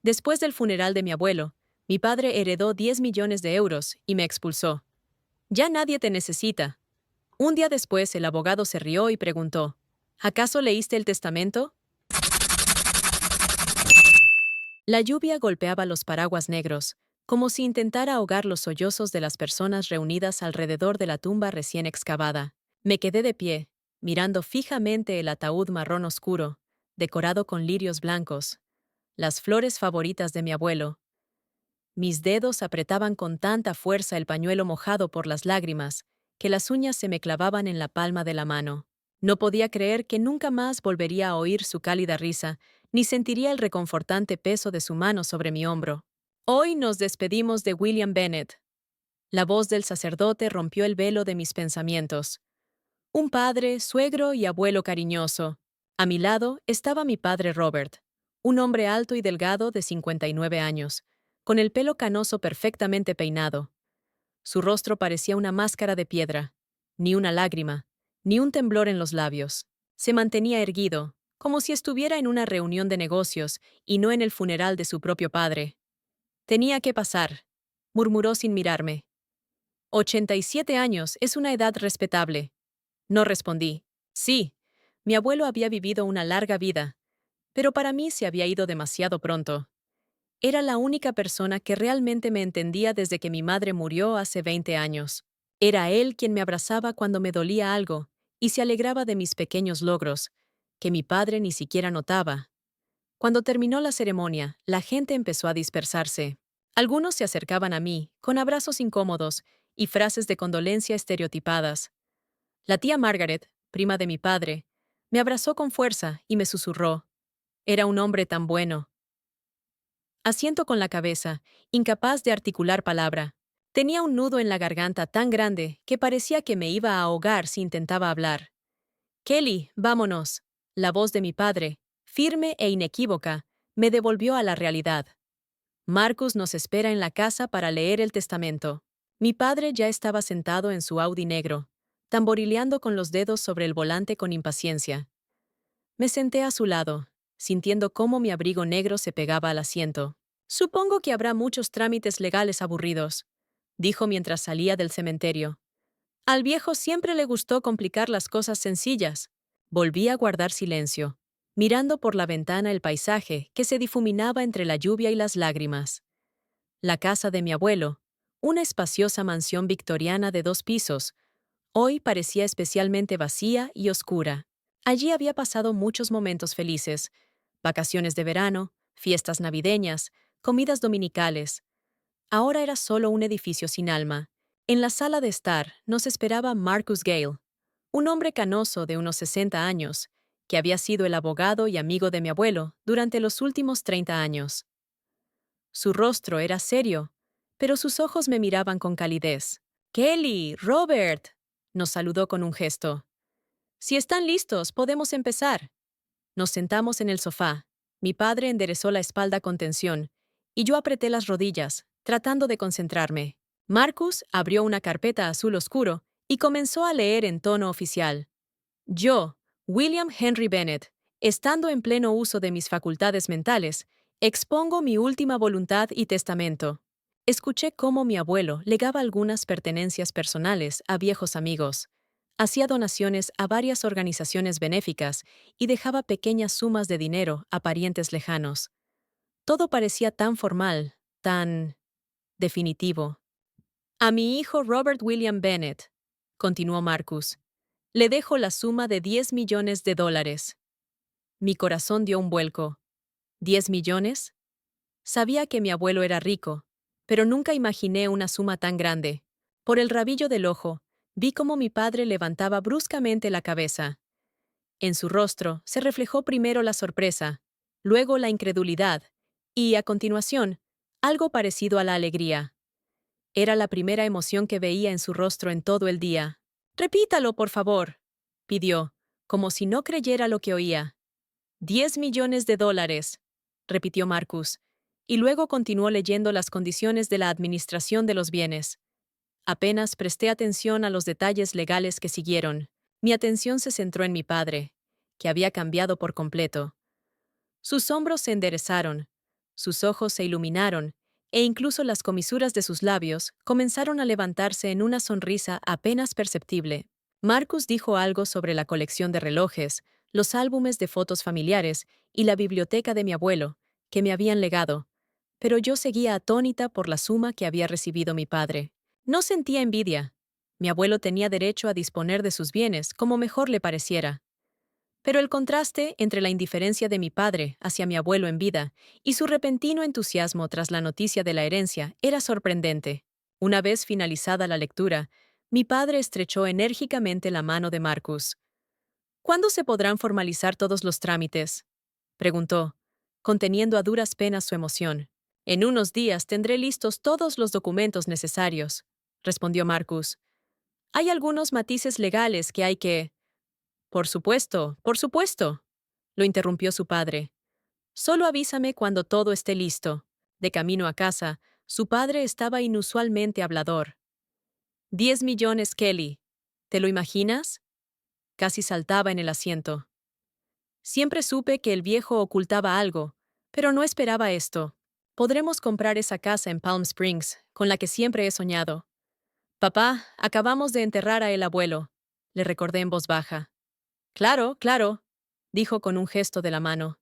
Después del funeral de mi abuelo, mi padre heredó 10 millones de euros y me expulsó. Ya nadie te necesita. Un día después el abogado se rió y preguntó, ¿acaso leíste el testamento? La lluvia golpeaba los paraguas negros, como si intentara ahogar los sollozos de las personas reunidas alrededor de la tumba recién excavada. Me quedé de pie, mirando fijamente el ataúd marrón oscuro, decorado con lirios blancos, las flores favoritas de mi abuelo. Mis dedos apretaban con tanta fuerza el pañuelo mojado por las lágrimas, que las uñas se me clavaban en la palma de la mano. No podía creer que nunca más volvería a oír su cálida risa, ni sentiría el reconfortante peso de su mano sobre mi hombro. Hoy nos despedimos de William Bennett. La voz del sacerdote rompió el velo de mis pensamientos. Un padre, suegro y abuelo cariñoso. A mi lado estaba mi padre Robert, un hombre alto y delgado de 59 años, con el pelo canoso perfectamente peinado. Su rostro parecía una máscara de piedra. Ni una lágrima, ni un temblor en los labios. Se mantenía erguido, como si estuviera en una reunión de negocios y no en el funeral de su propio padre. Tenía que pasar, murmuró sin mirarme. 87 años es una edad respetable. No respondí. Sí, mi abuelo había vivido una larga vida, pero para mí se había ido demasiado pronto. Era la única persona que realmente me entendía desde que mi madre murió hace 20 años. Era él quien me abrazaba cuando me dolía algo y se alegraba de mis pequeños logros, que mi padre ni siquiera notaba. Cuando terminó la ceremonia, la gente empezó a dispersarse. Algunos se acercaban a mí, con abrazos incómodos y frases de condolencia estereotipadas. La tía Margaret, prima de mi padre, me abrazó con fuerza y me susurró. Era un hombre tan bueno. Asiento con la cabeza, incapaz de articular palabra. Tenía un nudo en la garganta tan grande que parecía que me iba a ahogar si intentaba hablar. Kelly, vámonos. La voz de mi padre, firme e inequívoca, me devolvió a la realidad. Marcus nos espera en la casa para leer el testamento. Mi padre ya estaba sentado en su Audi negro, tamborileando con los dedos sobre el volante con impaciencia. Me senté a su lado, sintiendo cómo mi abrigo negro se pegaba al asiento. Supongo que habrá muchos trámites legales aburridos, dijo mientras salía del cementerio. Al viejo siempre le gustó complicar las cosas sencillas. Volví a guardar silencio, mirando por la ventana el paisaje que se difuminaba entre la lluvia y las lágrimas. La casa de mi abuelo, una espaciosa mansión victoriana de 2 pisos, hoy parecía especialmente vacía y oscura. Allí había pasado muchos momentos felices, vacaciones de verano, fiestas navideñas, comidas dominicales. Ahora era solo un edificio sin alma. En la sala de estar nos esperaba Marcus Gale, un hombre canoso de unos 60 años, que había sido el abogado y amigo de mi abuelo durante los últimos 30 años. Su rostro era serio, pero sus ojos me miraban con calidez. «Kelly, Robert», nos saludó con un gesto. «Si están listos, podemos empezar». Nos sentamos en el sofá. Mi padre enderezó la espalda con tensión, y yo apreté las rodillas, tratando de concentrarme. Marcus abrió una carpeta azul oscuro y comenzó a leer en tono oficial. Yo, William Henry Bennett, estando en pleno uso de mis facultades mentales, expongo mi última voluntad y testamento. Escuché cómo mi abuelo legaba algunas pertenencias personales a viejos amigos, hacía donaciones a varias organizaciones benéficas y dejaba pequeñas sumas de dinero a parientes lejanos. Todo parecía tan formal, tan definitivo. A mi hijo Robert William Bennett, continuó Marcus, le dejo la suma de 10 millones de dólares. Mi corazón dio un vuelco. ¿10 millones? Sabía que mi abuelo era rico, pero nunca imaginé una suma tan grande. Por el rabillo del ojo, vi cómo mi padre levantaba bruscamente la cabeza. En su rostro se reflejó primero la sorpresa, luego la incredulidad, y, a continuación, algo parecido a la alegría. Era la primera emoción que veía en su rostro en todo el día. «Repítalo, por favor», pidió, como si no creyera lo que oía. 10 millones de dólares, repitió Marcus, y luego continuó leyendo las condiciones de la administración de los bienes. Apenas presté atención a los detalles legales que siguieron. Mi atención se centró en mi padre, que había cambiado por completo. Sus hombros se enderezaron, Sus ojos se iluminaron, e incluso las comisuras de sus labios comenzaron a levantarse en una sonrisa apenas perceptible. Marcus dijo algo sobre la colección de relojes, los álbumes de fotos familiares y la biblioteca de mi abuelo, que me habían legado, pero yo seguía atónita por la suma que había recibido mi padre. No sentía envidia. Mi abuelo tenía derecho a disponer de sus bienes como mejor le pareciera. Pero el contraste entre la indiferencia de mi padre hacia mi abuelo en vida y su repentino entusiasmo tras la noticia de la herencia era sorprendente. Una vez finalizada la lectura, mi padre estrechó enérgicamente la mano de Marcus. ¿Cuándo se podrán formalizar todos los trámites?, preguntó, conteniendo a duras penas su emoción. En unos días tendré listos todos los documentos necesarios, respondió Marcus. Hay algunos matices legales que hay que... por supuesto, lo interrumpió su padre. Solo avísame cuando todo esté listo. De camino a casa, su padre estaba inusualmente hablador. 10 millones, Kelly. ¿Te lo imaginas? Casi saltaba en el asiento. Siempre supe que el viejo ocultaba algo, pero no esperaba esto. Podremos comprar esa casa en Palm Springs, con la que siempre he soñado. Papá, acabamos de enterrar a el abuelo, le recordé en voz baja. Claro, claro, dijo con un gesto de la mano.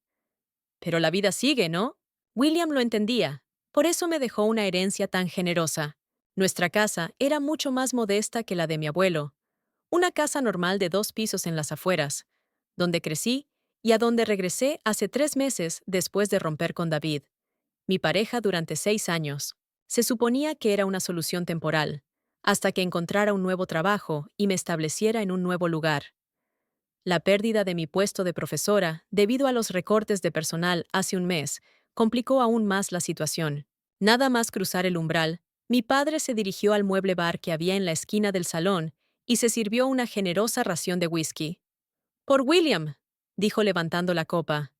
Pero la vida sigue, ¿no? William lo entendía, por eso me dejó una herencia tan generosa. Nuestra casa era mucho más modesta que la de mi abuelo, una casa normal de 2 pisos en las afueras, donde crecí y a donde regresé hace 3 meses después de romper con David, mi pareja durante 6 años. Se suponía que era una solución temporal, hasta que encontrara un nuevo trabajo y me estableciera en un nuevo lugar. La pérdida de mi puesto de profesora, debido a los recortes de personal hace un mes, complicó aún más la situación. Nada más cruzar el umbral, mi padre se dirigió al mueble bar que había en la esquina del salón y se sirvió una generosa ración de whisky. Por William, dijo levantando la copa.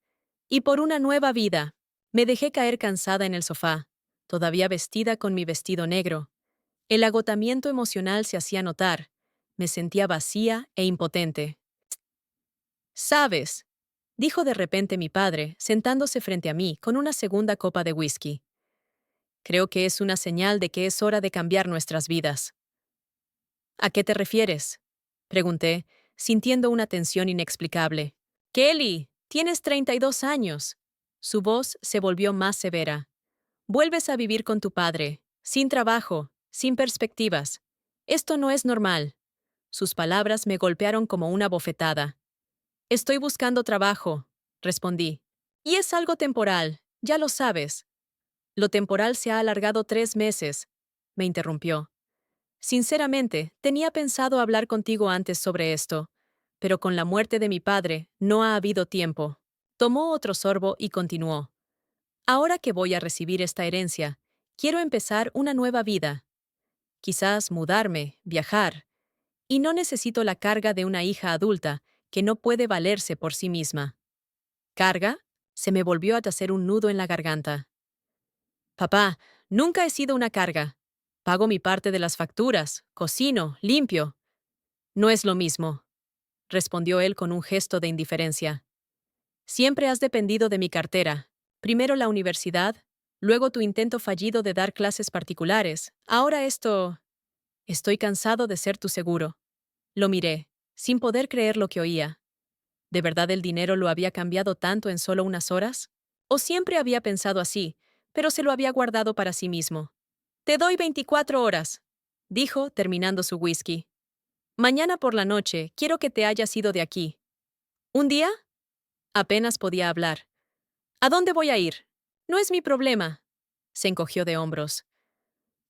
Y por una nueva vida. Me dejé caer cansada en el sofá, todavía vestida con mi vestido negro. El agotamiento emocional se hacía notar. Me sentía vacía e impotente. ¿Sabes?, dijo de repente mi padre, sentándose frente a mí con una segunda copa de whisky. Creo que es una señal de que es hora de cambiar nuestras vidas. ¿A qué te refieres?, pregunté, sintiendo una tensión inexplicable. Kelly, tienes 32 años. Su voz se volvió más severa. Vuelves a vivir con tu padre, sin trabajo, sin perspectivas. Esto no es normal. Sus palabras me golpearon como una bofetada. Estoy buscando trabajo, respondí. Y es algo temporal, ya lo sabes. Lo temporal se ha alargado 3 meses, me interrumpió. Sinceramente, tenía pensado hablar contigo antes sobre esto, pero con la muerte de mi padre no ha habido tiempo. Tomó otro sorbo y continuó. Ahora que voy a recibir esta herencia, quiero empezar una nueva vida. Quizás mudarme, viajar. Y no necesito la carga de una hija adulta que no puede valerse por sí misma. ¿Carga? Se me volvió a hacer un nudo en la garganta. Papá, nunca he sido una carga. Pago mi parte de las facturas, cocino, limpio. No es lo mismo, respondió él con un gesto de indiferencia. Siempre has dependido de mi cartera. Primero la universidad, luego tu intento fallido de dar clases particulares. Ahora esto... Estoy cansado de ser tu seguro. Lo miré, sin poder creer lo que oía. ¿De verdad el dinero lo había cambiado tanto en solo unas horas? ¿O siempre había pensado así, pero se lo había guardado para sí mismo? Te doy 24 horas, dijo, terminando su whisky. Mañana por la noche quiero que te hayas ido de aquí. ¿Un día? Apenas podía hablar. ¿A dónde voy a ir? No es mi problema. Se encogió de hombros.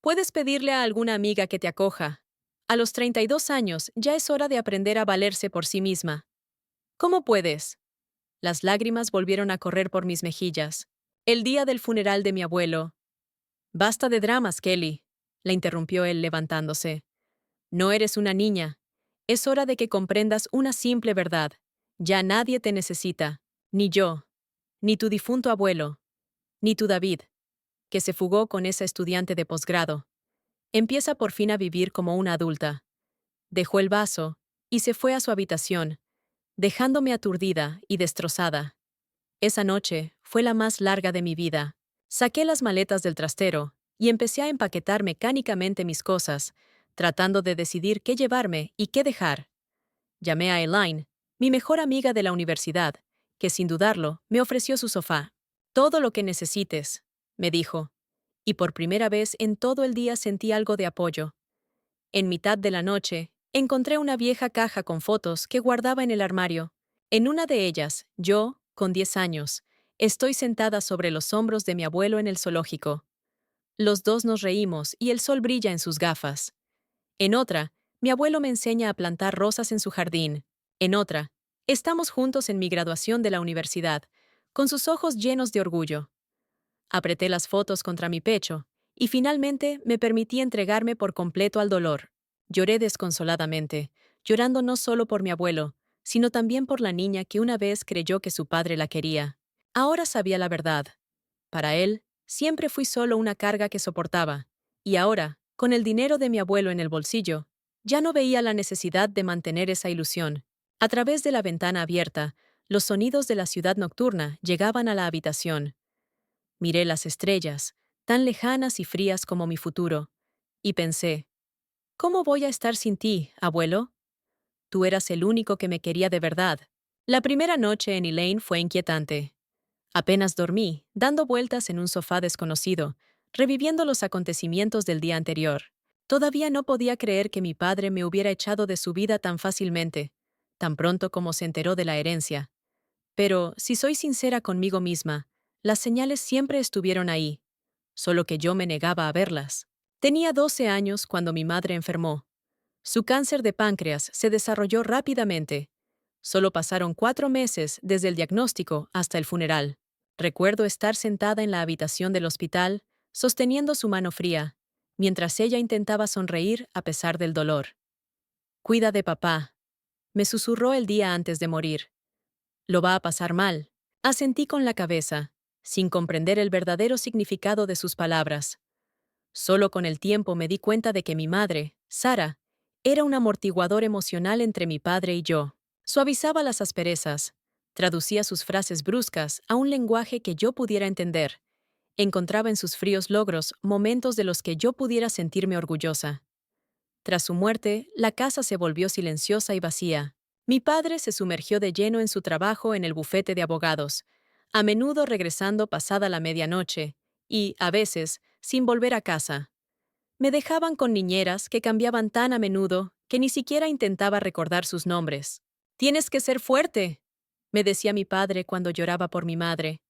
Puedes pedirle a alguna amiga que te acoja. A los 32 años ya es hora de aprender a valerse por sí misma. ¿Cómo puedes? Las lágrimas volvieron a correr por mis mejillas. El día del funeral de mi abuelo. Basta de dramas, Kelly, la interrumpió él levantándose. No eres una niña. Es hora de que comprendas una simple verdad. Ya nadie te necesita. Ni yo. Ni tu difunto abuelo. Ni tu David, que se fugó con esa estudiante de posgrado. Empieza por fin a vivir como una adulta. Dejó el vaso y se fue a su habitación, dejándome aturdida y destrozada. Esa noche fue la más larga de mi vida. Saqué las maletas del trastero y empecé a empaquetar mecánicamente mis cosas, tratando de decidir qué llevarme y qué dejar. Llamé a Elaine, mi mejor amiga de la universidad, que sin dudarlo me ofreció su sofá. Todo lo que necesites, me dijo, y por primera vez en todo el día sentí algo de apoyo. En mitad de la noche, encontré una vieja caja con fotos que guardaba en el armario. En una de ellas, yo, con 10 años, estoy sentada sobre los hombros de mi abuelo en el zoológico. Los dos nos reímos y el sol brilla en sus gafas. En otra, mi abuelo me enseña a plantar rosas en su jardín. En otra, estamos juntos en mi graduación de la universidad, con sus ojos llenos de orgullo. Apreté las fotos contra mi pecho, y finalmente me permití entregarme por completo al dolor. Lloré desconsoladamente, llorando no solo por mi abuelo, sino también por la niña que una vez creyó que su padre la quería. Ahora sabía la verdad. Para él, siempre fui solo una carga que soportaba, y ahora, con el dinero de mi abuelo en el bolsillo, ya no veía la necesidad de mantener esa ilusión. A través de la ventana abierta, los sonidos de la ciudad nocturna llegaban a la habitación. Miré las estrellas, tan lejanas y frías como mi futuro, y pensé, ¿cómo voy a estar sin ti, abuelo? Tú eras el único que me quería de verdad. La primera noche en Elaine fue inquietante. Apenas dormí, dando vueltas en un sofá desconocido, reviviendo los acontecimientos del día anterior. Todavía no podía creer que mi padre me hubiera echado de su vida tan fácilmente, tan pronto como se enteró de la herencia. Pero, si soy sincera conmigo misma, las señales siempre estuvieron ahí, solo que yo me negaba a verlas. Tenía 12 años cuando mi madre enfermó. Su cáncer de páncreas se desarrolló rápidamente. Solo pasaron 4 meses desde el diagnóstico hasta el funeral. Recuerdo estar sentada en la habitación del hospital, sosteniendo su mano fría, mientras ella intentaba sonreír a pesar del dolor. «Cuida de papá», me susurró el día antes de morir. «Lo va a pasar mal». Asentí con la cabeza, sin comprender el verdadero significado de sus palabras. Solo con el tiempo me di cuenta de que mi madre, Sara, era un amortiguador emocional entre mi padre y yo. Suavizaba las asperezas, traducía sus frases bruscas a un lenguaje que yo pudiera entender. Encontraba en sus fríos logros momentos de los que yo pudiera sentirme orgullosa. Tras su muerte, la casa se volvió silenciosa y vacía. Mi padre se sumergió de lleno en su trabajo en el bufete de abogados, a menudo regresando pasada la medianoche, y, a veces, sin volver a casa. Me dejaban con niñeras que cambiaban tan a menudo que ni siquiera intentaba recordar sus nombres. «Tienes que ser fuerte», me decía mi padre cuando lloraba por mi madre.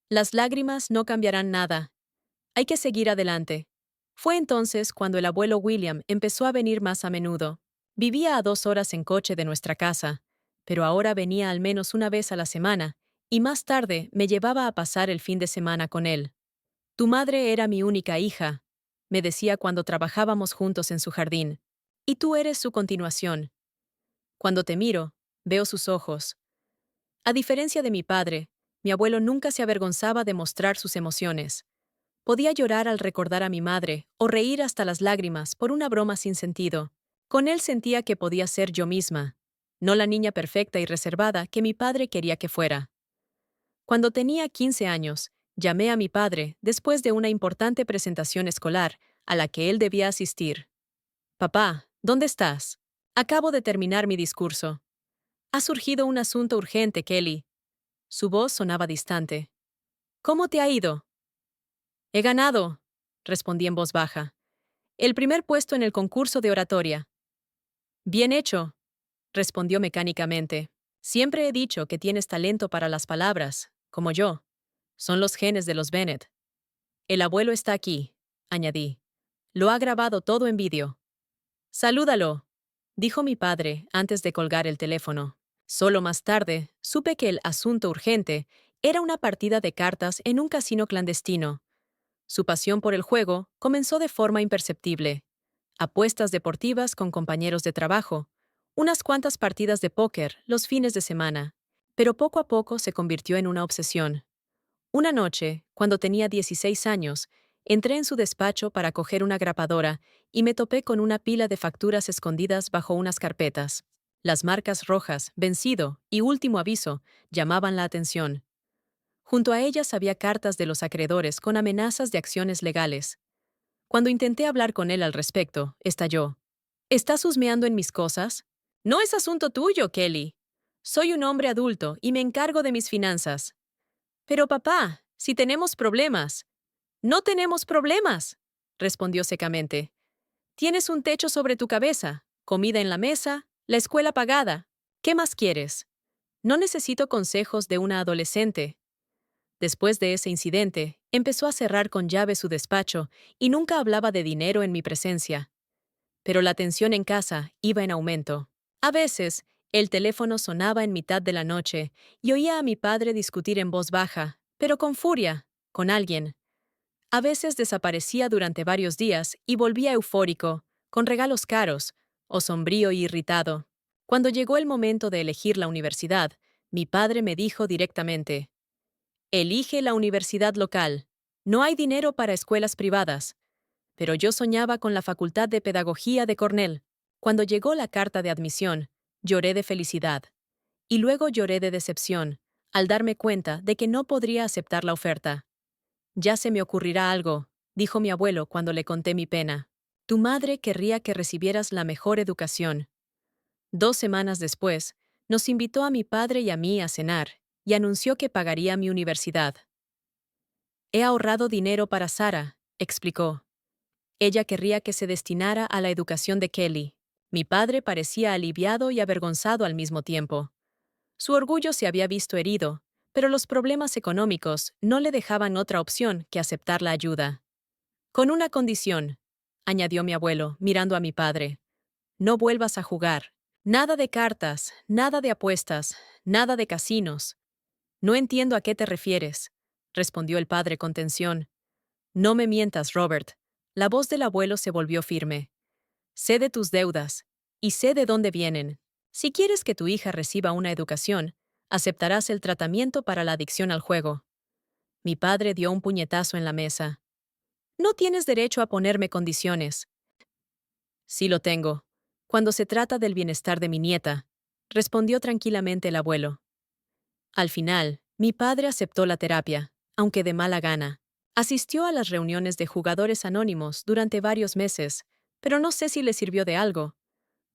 «Las lágrimas no cambiarán nada. Hay que seguir adelante». Fue entonces cuando el abuelo William empezó a venir más a menudo. Vivía a 2 horas en coche de nuestra casa, pero ahora venía al menos una vez a la semana, y más tarde me llevaba a pasar el fin de semana con él. «Tu madre era mi única hija», me decía cuando trabajábamos juntos en su jardín, «y tú eres su continuación. Cuando te miro, veo sus ojos». A diferencia de mi padre, mi abuelo nunca se avergonzaba de mostrar sus emociones. Podía llorar al recordar a mi madre o reír hasta las lágrimas por una broma sin sentido. Con él sentía que podía ser yo misma, no la niña perfecta y reservada que mi padre quería que fuera. Cuando tenía 15 años, llamé a mi padre después de una importante presentación escolar a la que él debía asistir. «Papá, ¿dónde estás? Acabo de terminar mi discurso». «Ha surgido un asunto urgente, Kelly». Su voz sonaba distante. «¿Cómo te ha ido?» «He ganado», respondí en voz baja. «El primer puesto en el concurso de oratoria». «Bien hecho», respondió mecánicamente. «Siempre he dicho que tienes talento para las palabras, como yo. Son los genes de los Bennett». «El abuelo está aquí», añadí. «Lo ha grabado todo en vídeo». «Salúdalo», dijo mi padre antes de colgar el teléfono. Solo más tarde supe que el asunto urgente era una partida de cartas en un casino clandestino. Su pasión por el juego comenzó de forma imperceptible. Apuestas deportivas con compañeros de trabajo, unas cuantas partidas de póker los fines de semana, pero poco a poco se convirtió en una obsesión. Una noche, cuando tenía 16 años, entré en su despacho para coger una grapadora y me topé con una pila de facturas escondidas bajo unas carpetas. Las marcas rojas, vencido y último aviso llamaban la atención. Junto a ellas había cartas de los acreedores con amenazas de acciones legales. Cuando intenté hablar con él al respecto, estalló. ¿Estás husmeando en mis cosas? No es asunto tuyo, Kelly. Soy un hombre adulto y me encargo de mis finanzas. Pero papá, si tenemos problemas. No tenemos problemas, respondió secamente. Tienes un techo sobre tu cabeza, comida en la mesa, la escuela pagada. ¿Qué más quieres? No necesito consejos de una adolescente. Después de ese incidente, empezó a cerrar con llave su despacho y nunca hablaba de dinero en mi presencia. Pero la tensión en casa iba en aumento. A veces, el teléfono sonaba en mitad de la noche y oía a mi padre discutir en voz baja, pero con furia, con alguien. A veces desaparecía durante varios días y volvía eufórico, con regalos caros, o sombrío y irritado. Cuando llegó el momento de elegir la universidad, mi padre me dijo directamente: elige la universidad local. No hay dinero para escuelas privadas. Pero yo soñaba con la Facultad de Pedagogía de Cornell. Cuando llegó la carta de admisión, lloré de felicidad. Y luego lloré de decepción, al darme cuenta de que no podría aceptar la oferta. Ya se me ocurrirá algo, dijo mi abuelo cuando le conté mi pena. Tu madre querría que recibieras la mejor educación. 2 semanas después, nos invitó a mi padre y a mí a cenar, y anunció que pagaría mi universidad. He ahorrado dinero para Sara, explicó. Ella querría que se destinara a la educación de Kelly. Mi padre parecía aliviado y avergonzado al mismo tiempo. Su orgullo se había visto herido, pero los problemas económicos no le dejaban otra opción que aceptar la ayuda. Con una condición, añadió mi abuelo, mirando a mi padre. No vuelvas a jugar. Nada de cartas, nada de apuestas, nada de casinos. No entiendo a qué te refieres, respondió el padre con tensión. No me mientas, Robert. La voz del abuelo se volvió firme. Sé de tus deudas, y sé de dónde vienen. Si quieres que tu hija reciba una educación, aceptarás el tratamiento para la adicción al juego. Mi padre dio un puñetazo en la mesa. No tienes derecho a ponerme condiciones. Sí lo tengo. Cuando se trata del bienestar de mi nieta, respondió tranquilamente el abuelo. Al final, mi padre aceptó la terapia, aunque de mala gana. Asistió a las reuniones de jugadores anónimos durante varios meses, pero no sé si le sirvió de algo.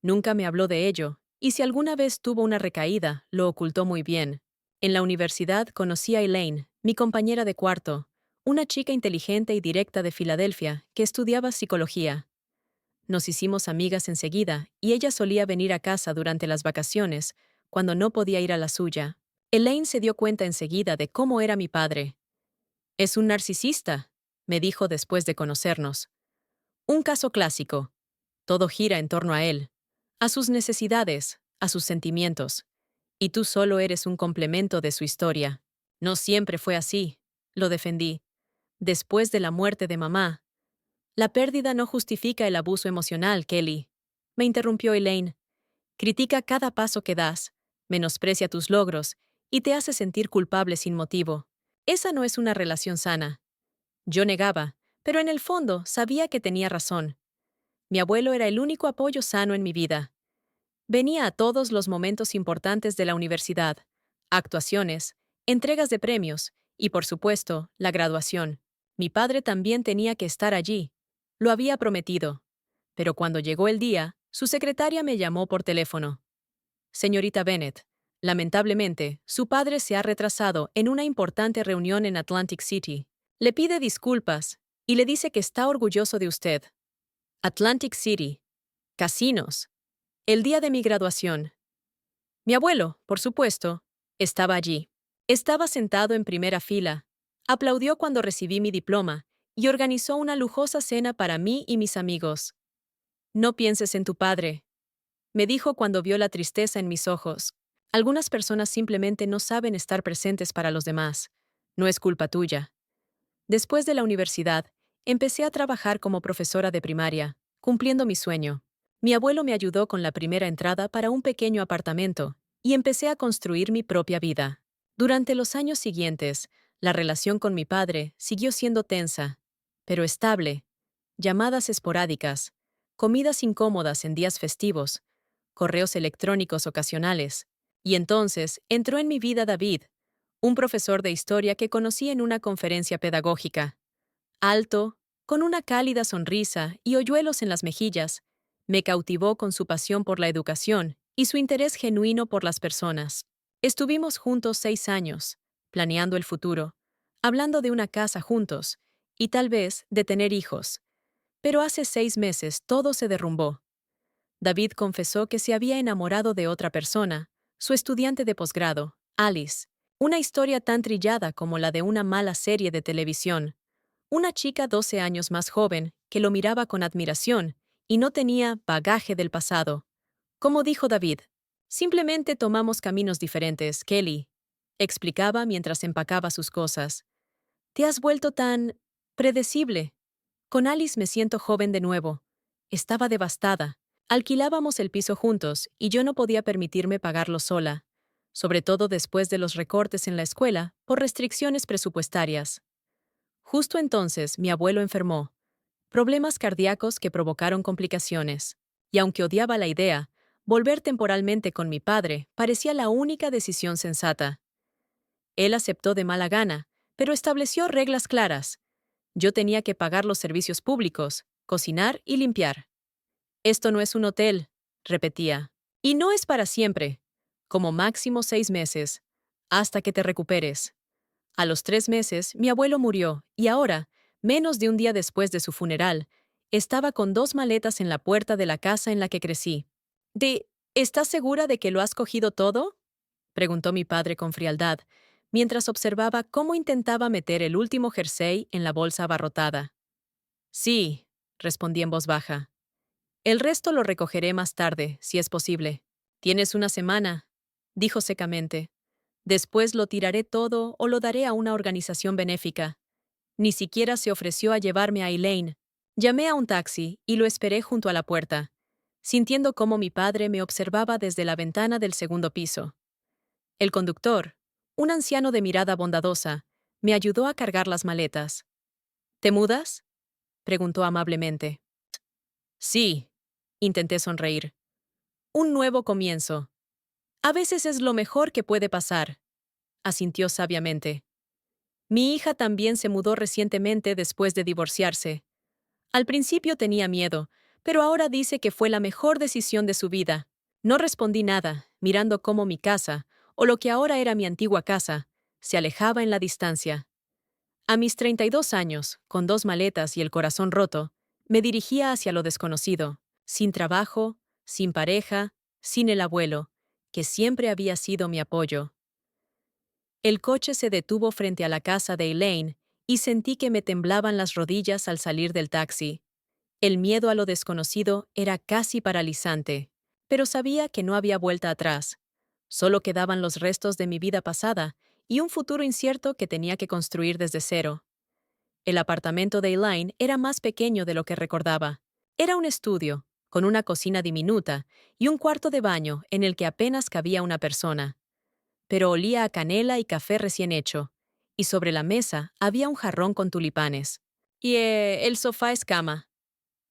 Nunca me habló de ello, y si alguna vez tuvo una recaída, lo ocultó muy bien. En la universidad conocí a Elaine, mi compañera de cuarto, una chica inteligente y directa de Filadelfia que estudiaba psicología. Nos hicimos amigas enseguida, y ella solía venir a casa durante las vacaciones, cuando no podía ir a la suya. Elaine se dio cuenta enseguida de cómo era mi padre. Es un narcisista, me dijo después de conocernos. Un caso clásico. Todo gira en torno a él, a sus necesidades, a sus sentimientos. Y tú solo eres un complemento de su historia. No siempre fue así, lo defendí. Después de la muerte de mamá, la pérdida no justifica el abuso emocional, Kelly. Me interrumpió Elaine. Critica cada paso que das, menosprecia tus logros y te hace sentir culpable sin motivo. Esa no es una relación sana. Yo negaba, pero en el fondo sabía que tenía razón. Mi abuelo era el único apoyo sano en mi vida. Venía a todos los momentos importantes de la universidad, actuaciones, entregas de premios y, por supuesto, la graduación. Mi padre también tenía que estar allí. Lo había prometido. Pero cuando llegó el día, su secretaria me llamó por teléfono. Señorita Bennett, lamentablemente, su padre se ha retrasado en una importante reunión en Atlantic City. Le pide disculpas y le dice que está orgulloso de usted. Atlantic City. Casinos. El día de mi graduación. Mi abuelo, por supuesto, estaba allí. Estaba sentado en primera fila, aplaudió cuando recibí mi diploma y organizó una lujosa cena para mí y mis amigos. No pienses en tu padre, me dijo cuando vio la tristeza en mis ojos. Algunas personas simplemente no saben estar presentes para los demás. No es culpa tuya. Después de la universidad, empecé a trabajar como profesora de primaria, cumpliendo mi sueño. Mi abuelo me ayudó con la primera entrada para un pequeño apartamento, y empecé a construir mi propia vida. Durante los años siguientes, la relación con mi padre siguió siendo tensa, pero estable. Llamadas esporádicas, comidas incómodas en días festivos, correos electrónicos ocasionales. Y entonces entró en mi vida David, Un profesor de historia que conocí en una conferencia pedagógica. Alto, con una cálida sonrisa y hoyuelos en las mejillas, me cautivó con su pasión por la educación y su interés genuino por las personas. Estuvimos juntos 6 años, planeando el futuro, hablando de una casa juntos y tal vez de tener hijos. Pero hace 6 meses todo se derrumbó. David confesó que se había enamorado de otra persona, su estudiante de posgrado, Alice. Una historia tan trillada como la de una mala serie de televisión. Una chica 12 años más joven que lo miraba con admiración y no tenía bagaje del pasado. Como dijo David, simplemente tomamos caminos diferentes, Kelly, explicaba mientras empacaba sus cosas. Te has vuelto tan predecible. Con Alice me siento joven de nuevo. Estaba devastada. Alquilábamos el piso juntos y yo no podía permitirme pagarlo sola, sobre todo después de los recortes en la escuela por restricciones presupuestarias. Justo entonces mi abuelo enfermó, problemas cardíacos que provocaron complicaciones. Y aunque odiaba la idea, volver temporalmente con mi padre parecía la única decisión sensata. Él aceptó de mala gana, pero estableció reglas claras. Yo tenía que pagar los servicios públicos, cocinar y limpiar. Esto no es un hotel, repetía. Y no es para siempre, como máximo 6 meses, hasta que te recuperes. A los 3 meses, mi abuelo murió, y ahora, menos de un día después de su funeral, estaba con 2 maletas en la puerta de la casa en la que crecí. ¿Estás segura de que lo has cogido todo? Preguntó mi padre con frialdad, mientras observaba cómo intentaba meter el último jersey en la bolsa abarrotada. Sí, respondí en voz baja. El resto lo recogeré más tarde, si es posible. Tienes una semana, dijo secamente. Después lo tiraré todo o lo daré a una organización benéfica. Ni siquiera se ofreció a llevarme a Elaine. Llamé a un taxi y lo esperé junto a la puerta, sintiendo cómo mi padre me observaba desde la ventana del segundo piso. El conductor, un anciano de mirada bondadosa, me ayudó a cargar las maletas. ¿Te mudas? Preguntó amablemente. Sí, intenté sonreír. Un nuevo comienzo. A veces es lo mejor que puede pasar, asintió sabiamente. Mi hija también se mudó recientemente después de divorciarse. Al principio tenía miedo, pero ahora dice que fue la mejor decisión de su vida. No respondí nada, mirando cómo mi casa, o lo que ahora era mi antigua casa, se alejaba en la distancia. A mis 32 años, con 2 maletas y el corazón roto, me dirigía hacia lo desconocido, sin trabajo, sin pareja, sin el abuelo, que siempre había sido mi apoyo. El coche se detuvo frente a la casa de Elaine y sentí que me temblaban las rodillas al salir del taxi. El miedo a lo desconocido era casi paralizante, pero sabía que no había vuelta atrás. Solo quedaban los restos de mi vida pasada y un futuro incierto que tenía que construir desde cero. El apartamento de Elaine era más pequeño de lo que recordaba. Era un estudio, con una cocina diminuta y un cuarto de baño en el que apenas cabía una persona. Pero olía a canela y café recién hecho, y sobre la mesa había un jarrón con tulipanes. Y el sofá es cama,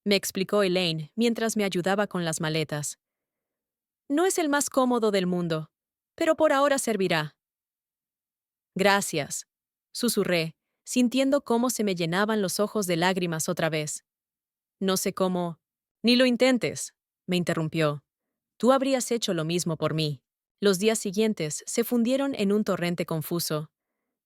me explicó Elaine mientras me ayudaba con las maletas. No es el más cómodo del mundo, pero por ahora servirá. Gracias, susurré, sintiendo cómo se me llenaban los ojos de lágrimas otra vez. No sé cómo. Ni lo intentes, me interrumpió. Tú habrías hecho lo mismo por mí. Los días siguientes se fundieron en un torrente confuso.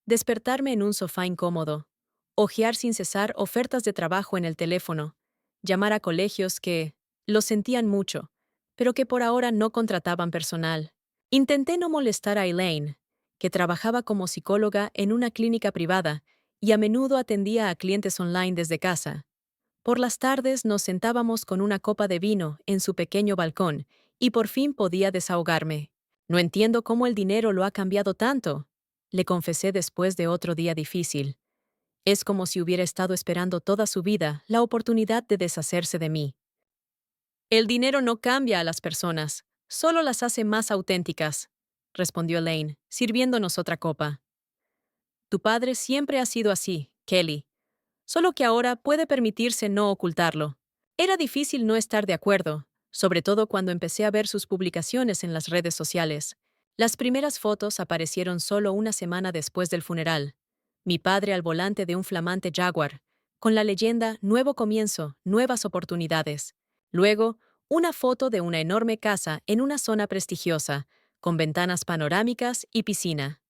Despertarme en un sofá incómodo, hojear sin cesar ofertas de trabajo en el teléfono, llamar a colegios que lo sentían mucho, pero que por ahora no contrataban personal. Intenté no molestar a Elaine, que trabajaba como psicóloga en una clínica privada y a menudo atendía a clientes online desde casa. Por las tardes nos sentábamos con una copa de vino en su pequeño balcón y por fin podía desahogarme. No entiendo cómo el dinero lo ha cambiado tanto, le confesé después de otro día difícil. Es como si hubiera estado esperando toda su vida la oportunidad de deshacerse de mí. El dinero no cambia a las personas, solo las hace más auténticas, respondió Elaine, sirviéndonos otra copa. Tu padre siempre ha sido así, Kelly, solo que ahora puede permitirse no ocultarlo. Era difícil no estar de acuerdo, sobre todo cuando empecé a ver sus publicaciones en las redes sociales. Las primeras fotos aparecieron solo una semana después del funeral. Mi padre al volante de un flamante Jaguar, con la leyenda Nuevo comienzo, nuevas oportunidades. Luego, una foto de una enorme casa en una zona prestigiosa, con ventanas panorámicas y piscina.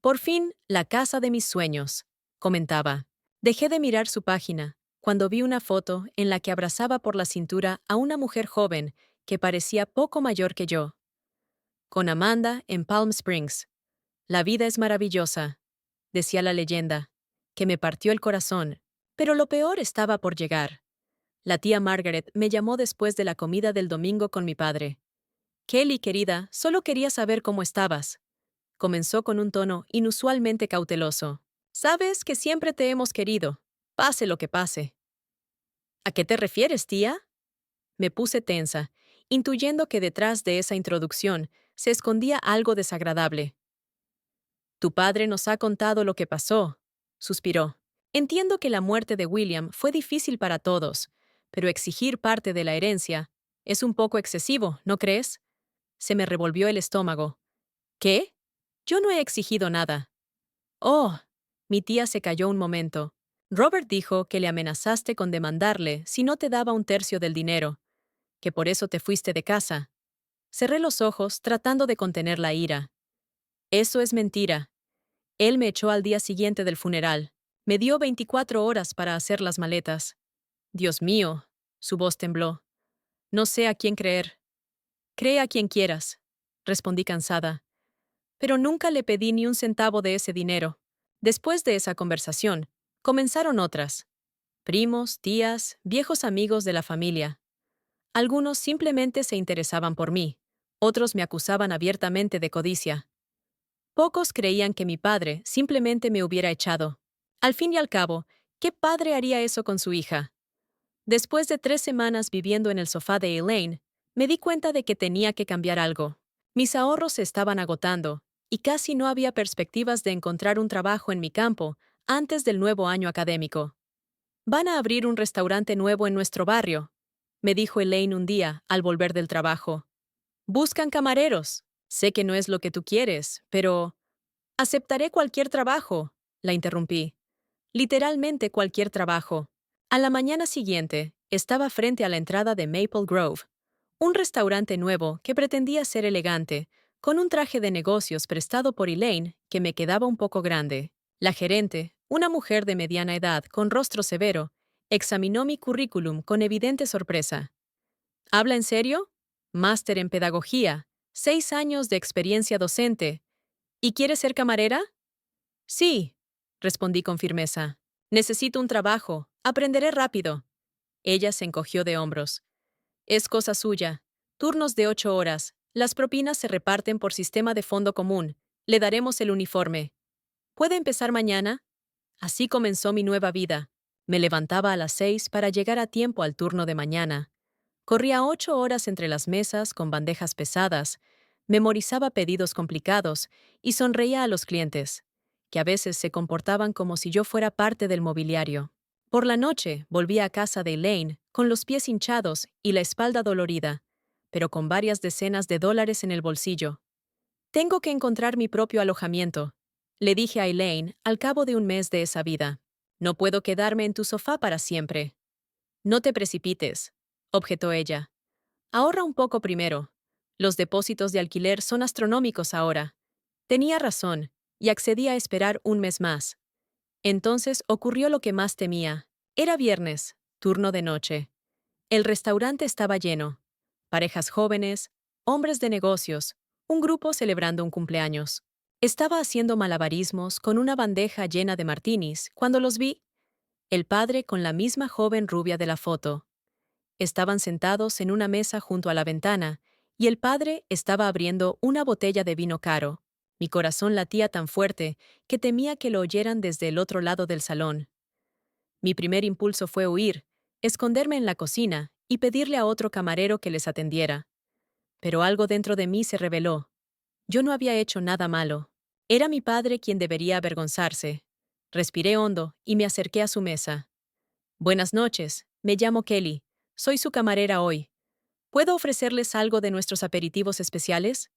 Por fin, la casa de mis sueños, comentaba. Dejé de mirar su página, cuando vi una foto en la que abrazaba por la cintura a una mujer joven que parecía poco mayor que yo. Con Amanda en Palm Springs. La vida es maravillosa, decía la leyenda, que me partió el corazón, pero lo peor estaba por llegar. La tía Margaret me llamó después de la comida del domingo con mi padre. Kelly, querida, solo quería saber cómo estabas. Comenzó con un tono inusualmente cauteloso. Sabes que siempre te hemos querido, pase lo que pase. ¿A qué te refieres, tía? Me puse tensa, intuyendo que detrás de esa introducción se escondía algo desagradable. Tu padre nos ha contado lo que pasó, suspiró. Entiendo que la muerte de William fue difícil para todos, pero exigir parte de la herencia es un poco excesivo, ¿no crees? Se me revolvió el estómago. ¿Qué? Yo no he exigido nada. Oh, mi tía se calló un momento. Robert dijo que le amenazaste con demandarle si no te daba un tercio del dinero, que por eso te fuiste de casa. Cerré los ojos tratando de contener la ira. Eso es mentira. Él me echó al día siguiente del funeral. Me dio 24 horas para hacer las maletas. Dios mío, su voz tembló. No sé a quién creer. Cree a quien quieras, respondí cansada. Pero nunca le pedí ni un centavo de ese dinero. Después de esa conversación, comenzaron otras. Primos, tías, viejos amigos de la familia. Algunos simplemente se interesaban por mí, otros me acusaban abiertamente de codicia. Pocos creían que mi padre simplemente me hubiera echado. Al fin y al cabo, ¿qué padre haría eso con su hija? Después de 3 semanas viviendo en el sofá de Elaine, me di cuenta de que tenía que cambiar algo. Mis ahorros se estaban agotando, y casi no había perspectivas de encontrar un trabajo en mi campo antes del nuevo año académico. Van a abrir un restaurante nuevo en nuestro barrio, me dijo Elaine un día al volver del trabajo. Buscan camareros. Sé que no es lo que tú quieres, pero... Aceptaré cualquier trabajo, la interrumpí. Literalmente cualquier trabajo. A la mañana siguiente, estaba frente a la entrada de Maple Grove, un restaurante nuevo que pretendía ser elegante, con un traje de negocios prestado por Elaine que me quedaba un poco grande. La gerente, una mujer de mediana edad con rostro severo, examinó mi currículum con evidente sorpresa. ¿Habla en serio? Máster en pedagogía, 6 años de experiencia docente. ¿Y quiere ser camarera? Sí, respondí con firmeza. Necesito un trabajo, aprenderé rápido. Ella se encogió de hombros. Es cosa suya. Turnos de 8 horas. Las propinas se reparten por sistema de fondo común. Le daremos el uniforme. ¿Puede empezar mañana? Así comenzó mi nueva vida. Me levantaba a las 6 para llegar a tiempo al turno de mañana. Corría 8 horas entre las mesas con bandejas pesadas, memorizaba pedidos complicados y sonreía a los clientes, que a veces se comportaban como si yo fuera parte del mobiliario. Por la noche volvía a casa de Elaine con los pies hinchados y la espalda dolorida, pero con varias decenas de dólares en el bolsillo. Tengo que encontrar mi propio alojamiento, le dije a Elaine al cabo de un mes de esa vida. No puedo quedarme en tu sofá para siempre. No te precipites, objetó ella. Ahorra un poco primero. Los depósitos de alquiler son astronómicos ahora. Tenía razón, y accedí a esperar un mes más. Entonces ocurrió lo que más temía. Era viernes, turno de noche. El restaurante estaba lleno. Parejas jóvenes, hombres de negocios, un grupo celebrando un cumpleaños. Estaba haciendo malabarismos con una bandeja llena de martinis cuando los vi. El padre con la misma joven rubia de la foto. Estaban sentados en una mesa junto a la ventana, y el padre estaba abriendo una botella de vino caro. Mi corazón latía tan fuerte que temía que lo oyeran desde el otro lado del salón. Mi primer impulso fue huir, esconderme en la cocina y pedirle a otro camarero que les atendiera. Pero algo dentro de mí se rebeló. Yo no había hecho nada malo. Era mi padre quien debería avergonzarse. Respiré hondo y me acerqué a su mesa. Buenas noches, me llamo Kelly. Soy su camarera hoy. ¿Puedo ofrecerles algo de nuestros aperitivos especiales?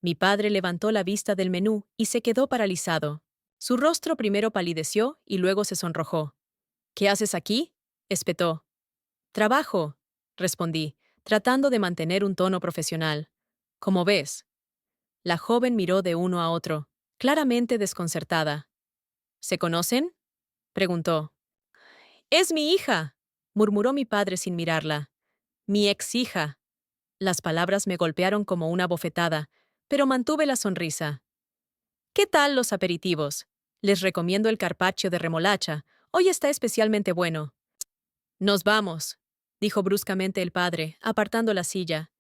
Mi padre levantó la vista del menú y se quedó paralizado. Su rostro primero palideció y luego se sonrojó. ¿Qué haces aquí?, espetó. Trabajo, respondí, tratando de mantener un tono profesional. ¿Cómo ves? La joven miró de uno a otro, claramente desconcertada. ¿Se conocen?, preguntó. «Es mi hija», murmuró mi padre sin mirarla. «Mi ex hija». Las palabras me golpearon como una bofetada, pero mantuve la sonrisa. «¿Qué tal los aperitivos? Les recomiendo el carpaccio de remolacha. Hoy está especialmente bueno». «Nos vamos», dijo bruscamente el padre, apartando la silla.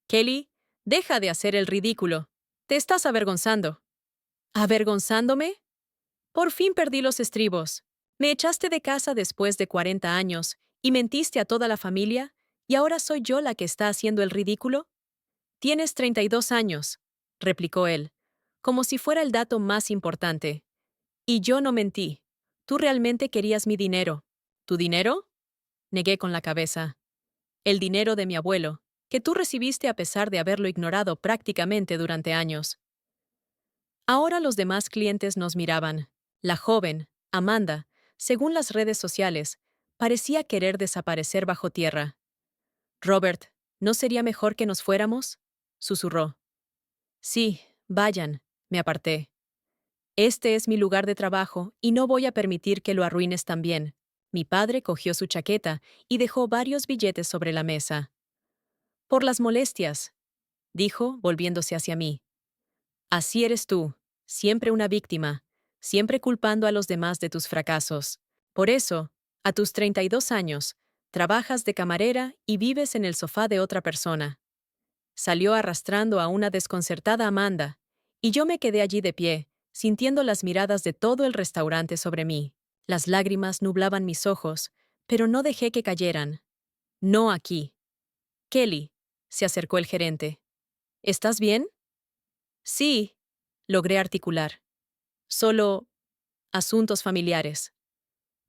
«Kelly, deja de hacer el ridículo. Te estás avergonzando». ¿Avergonzándome? Por fin perdí los estribos. Me echaste de casa después de 40 años y mentiste a toda la familia, ¿y ahora soy yo la que está haciendo el ridículo? Tienes 32 años, replicó él, como si fuera el dato más importante. Y yo no mentí. Tú realmente querías mi dinero. ¿Tu dinero? Negué con la cabeza. El dinero de mi abuelo, que tú recibiste a pesar de haberlo ignorado prácticamente durante años. Ahora los demás clientes nos miraban. La joven, Amanda, según las redes sociales, parecía querer desaparecer bajo tierra. «Robert, ¿no sería mejor que nos fuéramos?», susurró. «Sí, vayan», me aparté. «Este es mi lugar de trabajo y no voy a permitir que lo arruines también». Mi padre cogió su chaqueta y dejó varios billetes sobre la mesa. «Por las molestias», dijo, volviéndose hacia mí. «Así eres tú, siempre una víctima, siempre culpando a los demás de tus fracasos. Por eso, a tus 32 años, trabajas de camarera y vives en el sofá de otra persona». Salió arrastrando a una desconcertada Amanda, y yo me quedé allí de pie, sintiendo las miradas de todo el restaurante sobre mí. Las lágrimas nublaban mis ojos, pero no dejé que cayeran. «No aquí». «Kelly», se acercó el gerente. «¿Estás bien?» «Sí», logré articular. «Solo asuntos familiares».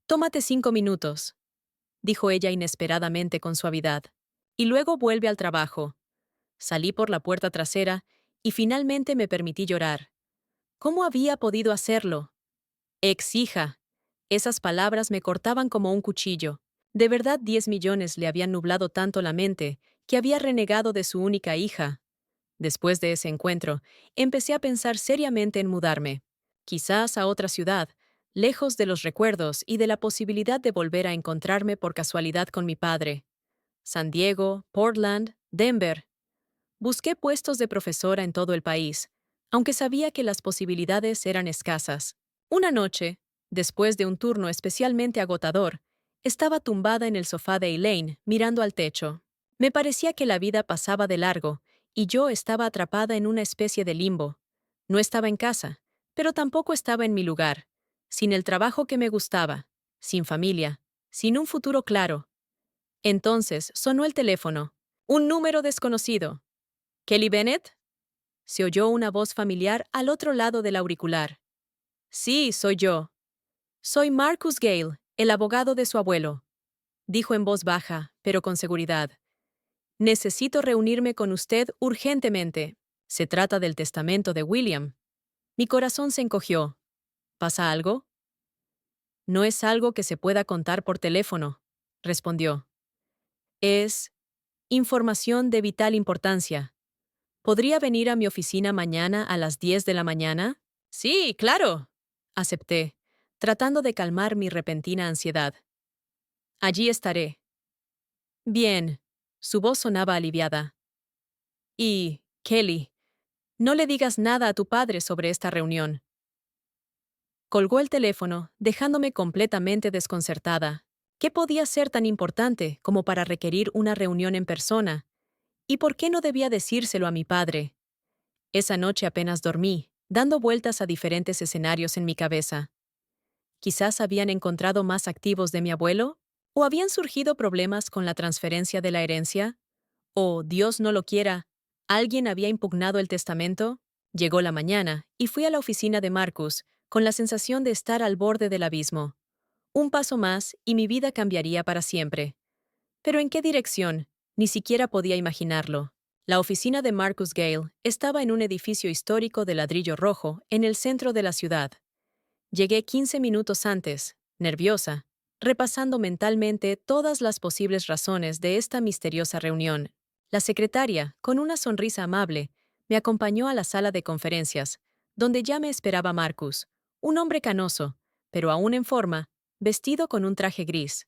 «Tómate 5 minutos», dijo ella inesperadamente con suavidad. «Y luego vuelve al trabajo». Salí por la puerta trasera y finalmente me permití llorar. ¿Cómo había podido hacerlo? Ex hija. Esas palabras me cortaban como un cuchillo. De verdad 10 millones le habían nublado tanto la mente que había renegado de su única hija. Después de ese encuentro, empecé a pensar seriamente en mudarme. Quizás a otra ciudad, lejos de los recuerdos y de la posibilidad de volver a encontrarme por casualidad con mi padre. San Diego, Portland, Denver. Busqué puestos de profesora en todo el país, aunque sabía que las posibilidades eran escasas. Una noche, después de un turno especialmente agotador, estaba tumbada en el sofá de Elaine, mirando al techo. Me parecía que la vida pasaba de largo, y yo estaba atrapada en una especie de limbo. No estaba en casa, pero tampoco estaba en mi lugar, sin el trabajo que me gustaba, sin familia, sin un futuro claro. Entonces sonó el teléfono. Un número desconocido. «¿Kelly Bennett?», se oyó una voz familiar al otro lado del auricular. «Sí, soy yo». «Soy Marcus Gale, el abogado de su abuelo», dijo en voz baja, pero con seguridad. «Necesito reunirme con usted urgentemente. Se trata del testamento de William». Mi corazón se encogió. ¿Pasa algo? «No es algo que se pueda contar por teléfono», respondió. «Es información de vital importancia. ¿Podría venir a mi oficina mañana a las 10 de la mañana?» «Sí, claro», acepté, tratando de calmar mi repentina ansiedad. «Allí estaré». «Bien», su voz sonaba aliviada. «Y, Kelly, no le digas nada a tu padre sobre esta reunión». Colgó el teléfono, dejándome completamente desconcertada. ¿Qué podía ser tan importante como para requerir una reunión en persona? ¿Y por qué no debía decírselo a mi padre? Esa noche apenas dormí, dando vueltas a diferentes escenarios en mi cabeza. Quizás habían encontrado más activos de mi abuelo, o habían surgido problemas con la transferencia de la herencia, o, Dios no lo quiera, alguien había impugnado el testamento. Llegó la mañana y fui a la oficina de Marcus, con la sensación de estar al borde del abismo. Un paso más y mi vida cambiaría para siempre. ¿Pero en qué dirección? Ni siquiera podía imaginarlo. La oficina de Marcus Gale estaba en un edificio histórico de ladrillo rojo en el centro de la ciudad. Llegué 15 minutos antes, nerviosa, repasando mentalmente todas las posibles razones de esta misteriosa reunión. La secretaria, con una sonrisa amable, me acompañó a la sala de conferencias, donde ya me esperaba Marcus, un hombre canoso, pero aún en forma, vestido con un traje gris.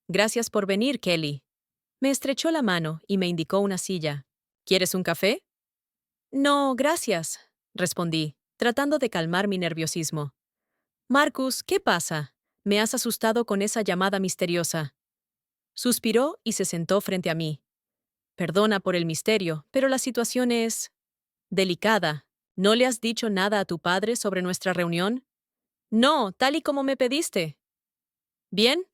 Gracias por venir, Kelly. Me estrechó la mano y me indicó una silla. ¿Quieres un café? No, gracias, respondí, tratando de calmar mi nerviosismo. Marcus, ¿qué pasa? Me has asustado con esa llamada misteriosa. Suspiró y se sentó frente a mí. Perdona por el misterio, pero la situación es delicada. ¿No le has dicho nada a tu padre sobre nuestra reunión? No, tal y como me pediste. Bien,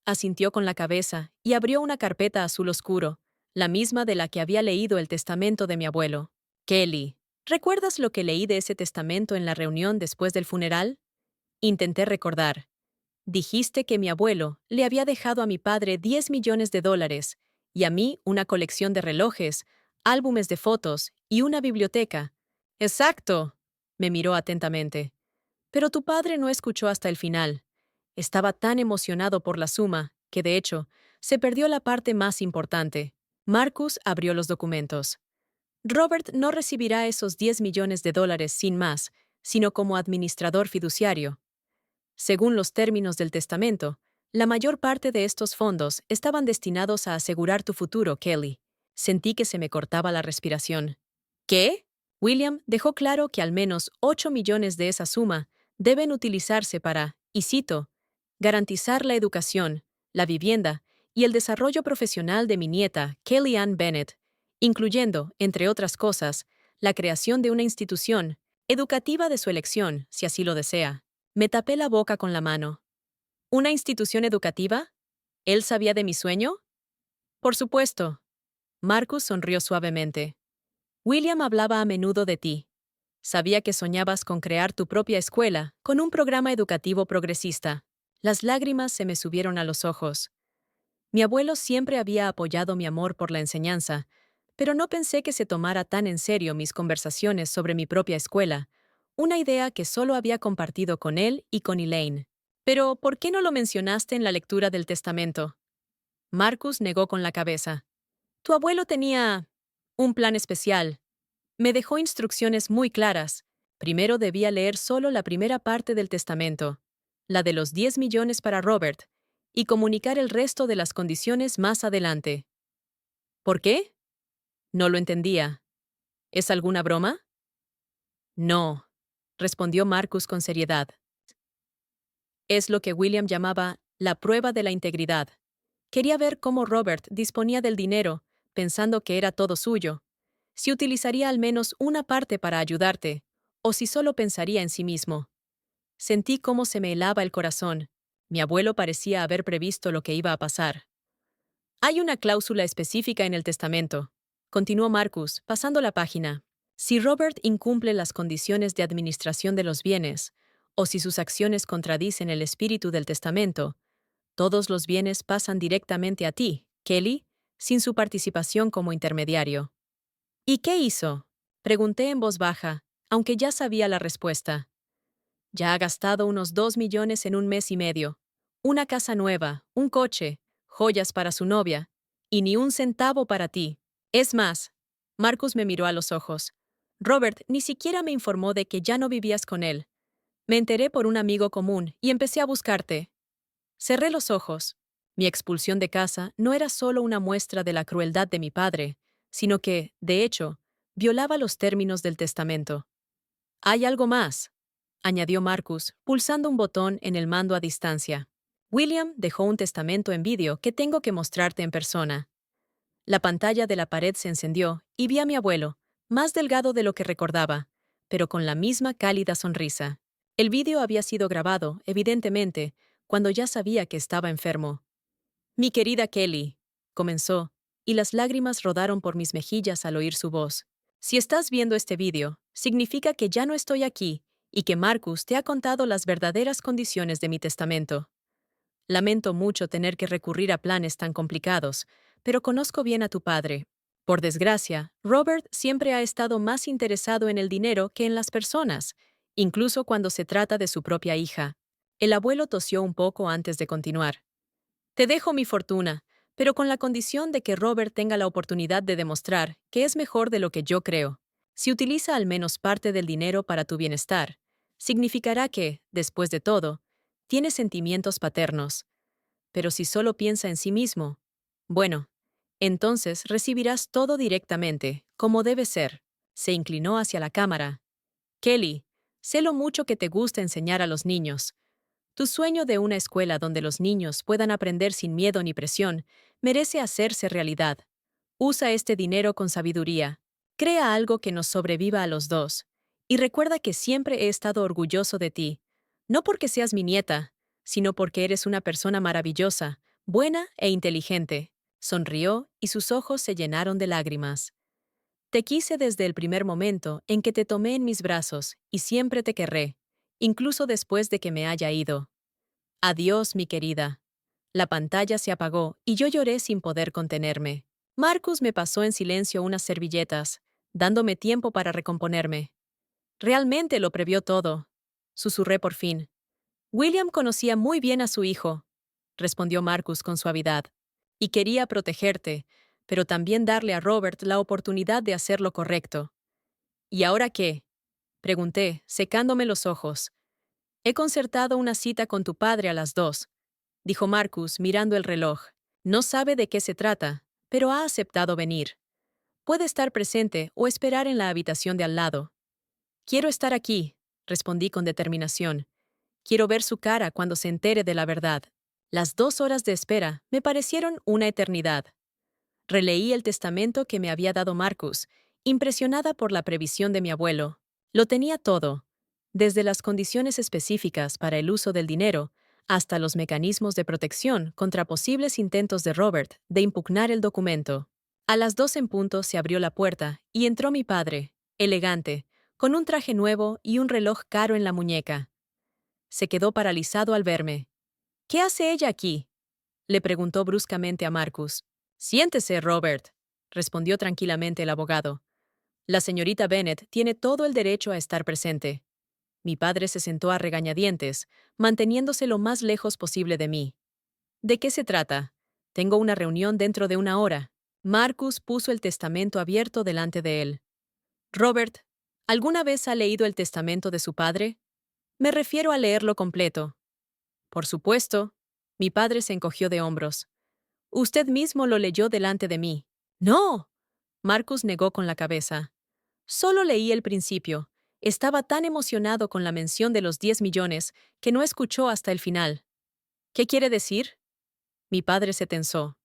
asintió con la cabeza y abrió una carpeta azul oscuro, la misma de la que había leído el testamento de mi abuelo. Kelly, ¿recuerdas lo que leí de ese testamento en la reunión después del funeral? Intenté recordar. Dijiste que mi abuelo le había dejado a mi padre 10 millones de dólares y a mí una colección de relojes, álbumes de fotos y una biblioteca. Exacto, me miró atentamente. Pero tu padre no escuchó hasta el final. Estaba tan emocionado por la suma que, de hecho, se perdió la parte más importante. Marcus abrió los documentos. Robert no recibirá esos 10 millones de dólares sin más, sino como administrador fiduciario. Según los términos del testamento, la mayor parte de estos fondos estaban destinados a asegurar tu futuro, Kelly. Sentí que se me cortaba la respiración. ¿Qué? William dejó claro que al menos 8 millones de esa suma deben utilizarse para, y cito, garantizar la educación, la vivienda y el desarrollo profesional de mi nieta, Kelly Ann Bennett, incluyendo, entre otras cosas, la creación de una institución educativa de su elección, si así lo desea. Me tapé la boca con la mano. ¿Una institución educativa? ¿Él sabía de mi sueño? Por supuesto. Marcus sonrió suavemente. William hablaba a menudo de ti. Sabía que soñabas con crear tu propia escuela, con un programa educativo progresista. Las lágrimas se me subieron a los ojos. Mi abuelo siempre había apoyado mi amor por la enseñanza, pero no pensé que se tomara tan en serio mis conversaciones sobre mi propia escuela, una idea que solo había compartido con él y con Elaine. Pero, ¿por qué no lo mencionaste en la lectura del testamento? Marcus negó con la cabeza. Tu abuelo tenía un plan especial. Me dejó instrucciones muy claras. Primero debía leer solo la primera parte del testamento, la de los 10 millones para Robert, y comunicar el resto de las condiciones más adelante. ¿Por qué? No lo entendía. ¿Es alguna broma? No, respondió Marcus con seriedad. Es lo que William llamaba la prueba de la integridad. Quería ver cómo Robert disponía del dinero, pensando que era todo suyo, si utilizaría al menos una parte para ayudarte, o si solo pensaría en sí mismo. Sentí cómo se me helaba el corazón. Mi abuelo parecía haber previsto lo que iba a pasar. Hay una cláusula específica en el testamento, continuó Marcus, pasando la página. Si Robert incumple las condiciones de administración de los bienes, o si sus acciones contradicen el espíritu del testamento, todos los bienes pasan directamente a ti, Kelly, sin su participación como intermediario. ¿Y qué hizo? Pregunté en voz baja, aunque ya sabía la respuesta. Ya ha gastado unos 2 millones en un mes y medio. Una casa nueva, un coche, joyas para su novia, y ni un centavo para ti. Es más, Marcus me miró a los ojos. Robert ni siquiera me informó de que ya no vivías con él. Me enteré por un amigo común y empecé a buscarte. Cerré los ojos. Mi expulsión de casa no era solo una muestra de la crueldad de mi padre, sino que, de hecho, violaba los términos del testamento. Hay algo más, añadió Marcus, pulsando un botón en el mando a distancia. William dejó un testamento en vídeo que tengo que mostrarte en persona. La pantalla de la pared se encendió y vi a mi abuelo, más delgado de lo que recordaba, pero con la misma cálida sonrisa. El vídeo había sido grabado, evidentemente, cuando ya sabía que estaba enfermo. Mi querida Kelly, comenzó, y las lágrimas rodaron por mis mejillas al oír su voz. Si estás viendo este vídeo, significa que ya no estoy aquí y que Marcus te ha contado las verdaderas condiciones de mi testamento. Lamento mucho tener que recurrir a planes tan complicados, pero conozco bien a tu padre. Por desgracia, Robert siempre ha estado más interesado en el dinero que en las personas, incluso cuando se trata de su propia hija. El abuelo tosió un poco antes de continuar. Te dejo mi fortuna, pero con la condición de que Robert tenga la oportunidad de demostrar que es mejor de lo que yo creo. Si utiliza al menos parte del dinero para tu bienestar, significará que, después de todo, tiene sentimientos paternos. Pero si solo piensa en sí mismo, bueno, entonces recibirás todo directamente, como debe ser. Se inclinó hacia la cámara. Kelly, sé lo mucho que te gusta enseñar a los niños. Tu sueño de una escuela donde los niños puedan aprender sin miedo ni presión merece hacerse realidad. Usa este dinero con sabiduría. Crea algo que nos sobreviva a los dos. Y recuerda que siempre he estado orgulloso de ti. No porque seas mi nieta, sino porque eres una persona maravillosa, buena e inteligente. Sonrió y sus ojos se llenaron de lágrimas. Te quise desde el primer momento en que te tomé en mis brazos y siempre te querré, incluso después de que me haya ido. Adiós, mi querida. La pantalla se apagó y yo lloré sin poder contenerme. Marcus me pasó en silencio unas servilletas, dándome tiempo para recomponerme. Realmente lo previó todo. Susurré por fin. William conocía muy bien a su hijo, respondió Marcus con suavidad, y quería protegerte, pero también darle a Robert la oportunidad de hacer lo correcto. ¿Y ahora qué? Pregunté, secándome los ojos. He concertado una cita con tu padre a las 2, dijo Marcus mirando el reloj. No sabe de qué se trata, pero ha aceptado venir. Puede estar presente o esperar en la habitación de al lado. Quiero estar aquí, respondí con determinación. Quiero ver su cara cuando se entere de la verdad. Las 2 horas de espera me parecieron una eternidad. Releí el testamento que me había dado Marcus, impresionada por la previsión de mi abuelo. Lo tenía todo, desde las condiciones específicas para el uso del dinero hasta los mecanismos de protección contra posibles intentos de Robert de impugnar el documento. A las 2 en punto se abrió la puerta y entró mi padre, elegante, con un traje nuevo y un reloj caro en la muñeca. Se quedó paralizado al verme. ¿Qué hace ella aquí? Le preguntó bruscamente a Marcus. Siéntese, Robert, respondió tranquilamente el abogado. La señorita Bennet tiene todo el derecho a estar presente. Mi padre se sentó a regañadientes, manteniéndose lo más lejos posible de mí. ¿De qué se trata? Tengo una reunión dentro de 1 hora. Marcus puso el testamento abierto delante de él. Robert, ¿alguna vez ha leído el testamento de su padre? Me refiero a leerlo completo. Por supuesto. Mi padre se encogió de hombros. Usted mismo lo leyó delante de mí. No. Marcus negó con la cabeza. Solo leí el principio. Estaba tan emocionado con la mención de los 10 millones que no escuchó hasta el final. ¿Qué quiere decir? Mi padre se tensó.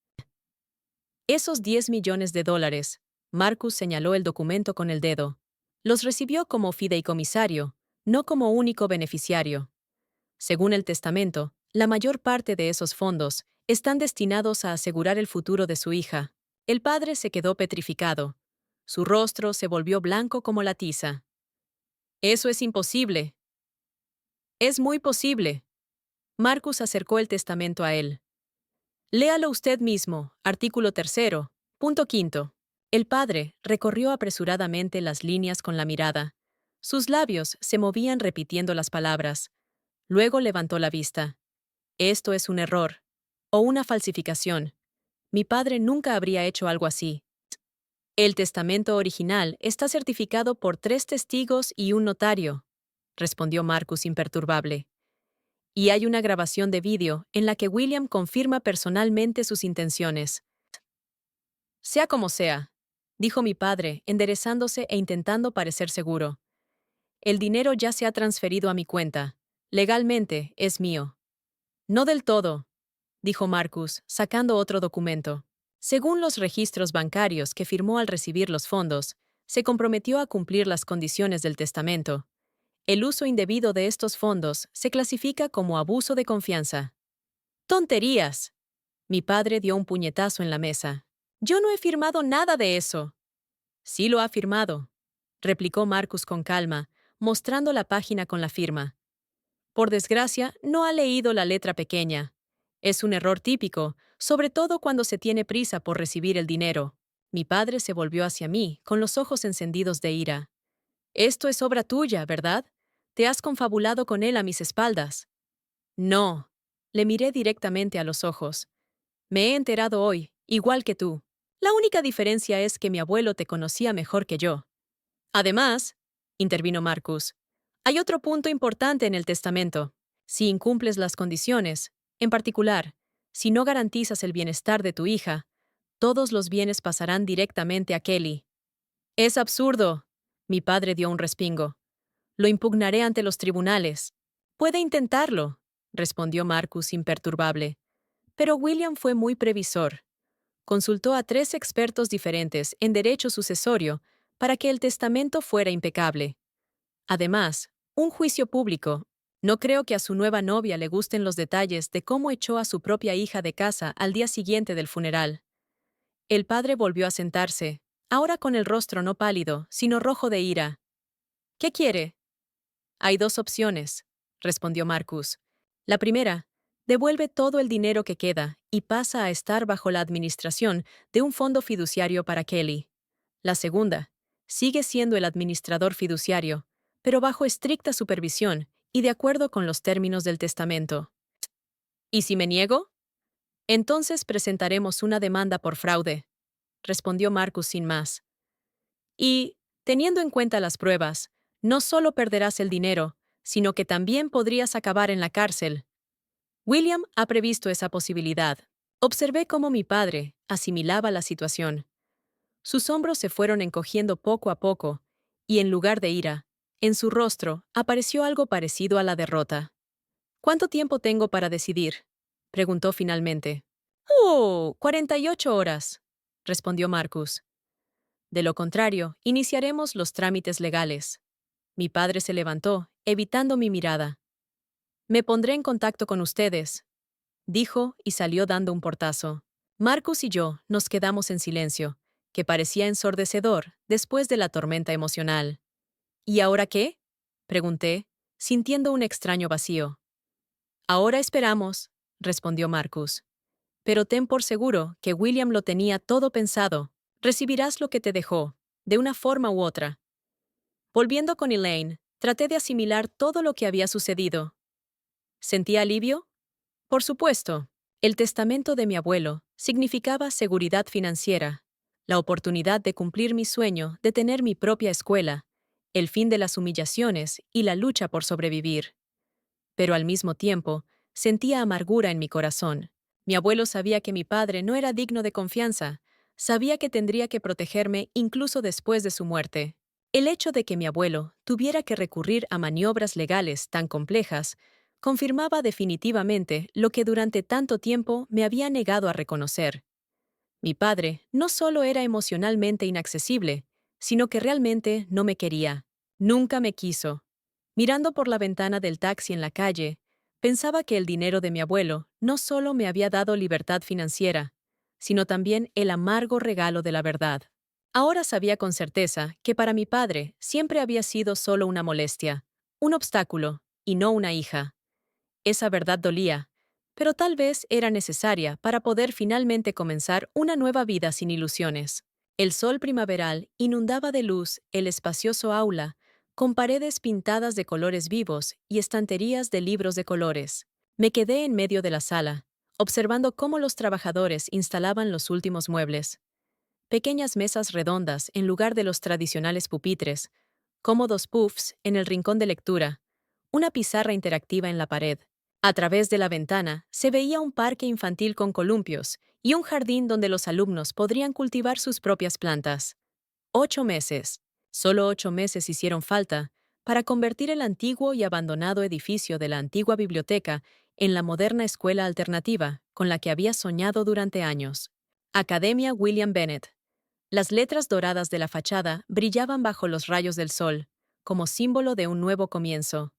Esos 10 millones de dólares. Marcus señaló el documento con el dedo. Los recibió como fideicomisario, no como único beneficiario. Según el testamento, la mayor parte de esos fondos están destinados a asegurar el futuro de su hija. El padre se quedó petrificado. Su rostro se volvió blanco como la tiza. Eso es imposible. Es muy posible. Marcus acercó el testamento a él. Léalo usted mismo, artículo 3, punto 5. El padre recorrió apresuradamente las líneas con la mirada. Sus labios se movían repitiendo las palabras. Luego levantó la vista. Esto es un error. O una falsificación. Mi padre nunca habría hecho algo así. El testamento original está certificado por 3 testigos y un notario, respondió Marcus imperturbable. Y hay una grabación de vídeo en la que William confirma personalmente sus intenciones. Sea como sea, dijo mi padre, enderezándose e intentando parecer seguro. El dinero ya se ha transferido a mi cuenta. Legalmente es mío. No del todo, dijo Marcus, sacando otro documento. Según los registros bancarios que firmó al recibir los fondos, se comprometió a cumplir las condiciones del testamento. El uso indebido de estos fondos se clasifica como abuso de confianza. ¡Tonterías! Mi padre dio un puñetazo en la mesa. Yo no he firmado nada de eso. Sí lo ha firmado, replicó Marcus con calma, mostrando la página con la firma. Por desgracia, no ha leído la letra pequeña. Es un error típico, sobre todo cuando se tiene prisa por recibir el dinero. Mi padre se volvió hacia mí, con los ojos encendidos de ira. Esto es obra tuya, ¿verdad? Te has confabulado con él a mis espaldas. No. Le miré directamente a los ojos. Me he enterado hoy, igual que tú. La única diferencia es que mi abuelo te conocía mejor que yo. Además, intervino Marcus, hay otro punto importante en el testamento. Si incumples las condiciones, en particular, si no garantizas el bienestar de tu hija, todos los bienes pasarán directamente a Kelly. Es absurdo. Mi padre dio un respingo. Lo impugnaré ante los tribunales. Puede intentarlo, respondió Marcus imperturbable. Pero William fue muy previsor. Consultó a 3 expertos diferentes en derecho sucesorio para que el testamento fuera impecable. Además, un juicio público. No creo que a su nueva novia le gusten los detalles de cómo echó a su propia hija de casa al día siguiente del funeral. El padre volvió a sentarse, ahora con el rostro no pálido, sino rojo de ira. ¿Qué quiere? Hay 2 opciones, respondió Marcus. La primera, devuelve todo el dinero que queda y pasa a estar bajo la administración de un fondo fiduciario para Kelly. La segunda, sigue siendo el administrador fiduciario, pero bajo estricta supervisión y de acuerdo con los términos del testamento. ¿Y si me niego? Entonces presentaremos una demanda por fraude, respondió Marcus sin más. Y, teniendo en cuenta las pruebas, no solo perderás el dinero, sino que también podrías acabar en la cárcel. William ha previsto esa posibilidad. Observé cómo mi padre asimilaba la situación. Sus hombros se fueron encogiendo poco a poco, y en lugar de ira, en su rostro apareció algo parecido a la derrota. ¿Cuánto tiempo tengo para decidir? Preguntó finalmente. 48 horas, respondió Marcus. De lo contrario, iniciaremos los trámites legales. Mi padre se levantó, evitando mi mirada. Me pondré en contacto con ustedes, dijo y salió dando un portazo. Marcus y yo nos quedamos en silencio, que parecía ensordecedor después de la tormenta emocional. ¿Y ahora qué? Pregunté, sintiendo un extraño vacío. Ahora esperamos, respondió Marcus. Pero ten por seguro que William lo tenía todo pensado. Recibirás lo que te dejó, de una forma u otra. Volviendo con Elaine, traté de asimilar todo lo que había sucedido. ¿Sentía alivio? Por supuesto. El testamento de mi abuelo significaba seguridad financiera, la oportunidad de cumplir mi sueño de tener mi propia escuela, el fin de las humillaciones y la lucha por sobrevivir. Pero al mismo tiempo, sentía amargura en mi corazón. Mi abuelo sabía que mi padre no era digno de confianza, sabía que tendría que protegerme incluso después de su muerte. El hecho de que mi abuelo tuviera que recurrir a maniobras legales tan complejas confirmaba definitivamente lo que durante tanto tiempo me había negado a reconocer. Mi padre no solo era emocionalmente inaccesible, sino que realmente no me quería. Nunca me quiso. Mirando por la ventana del taxi en la calle, pensaba que el dinero de mi abuelo no solo me había dado libertad financiera, sino también el amargo regalo de la verdad. Ahora sabía con certeza que para mi padre siempre había sido solo una molestia, un obstáculo, y no una hija. Esa verdad dolía, pero tal vez era necesaria para poder finalmente comenzar una nueva vida sin ilusiones. El sol primaveral inundaba de luz el espacioso aula, con paredes pintadas de colores vivos y estanterías de libros de colores. Me quedé en medio de la sala, observando cómo los trabajadores instalaban los últimos muebles. Pequeñas mesas redondas en lugar de los tradicionales pupitres, cómodos puffs en el rincón de lectura, una pizarra interactiva en la pared. A través de la ventana se veía un parque infantil con columpios y un jardín donde los alumnos podrían cultivar sus propias plantas. 8 meses. Solo 8 meses hicieron falta para convertir el antiguo y abandonado edificio de la antigua biblioteca en la moderna escuela alternativa con la que había soñado durante años. Academia William Bennett. Las letras doradas de la fachada brillaban bajo los rayos del sol, como símbolo de un nuevo comienzo.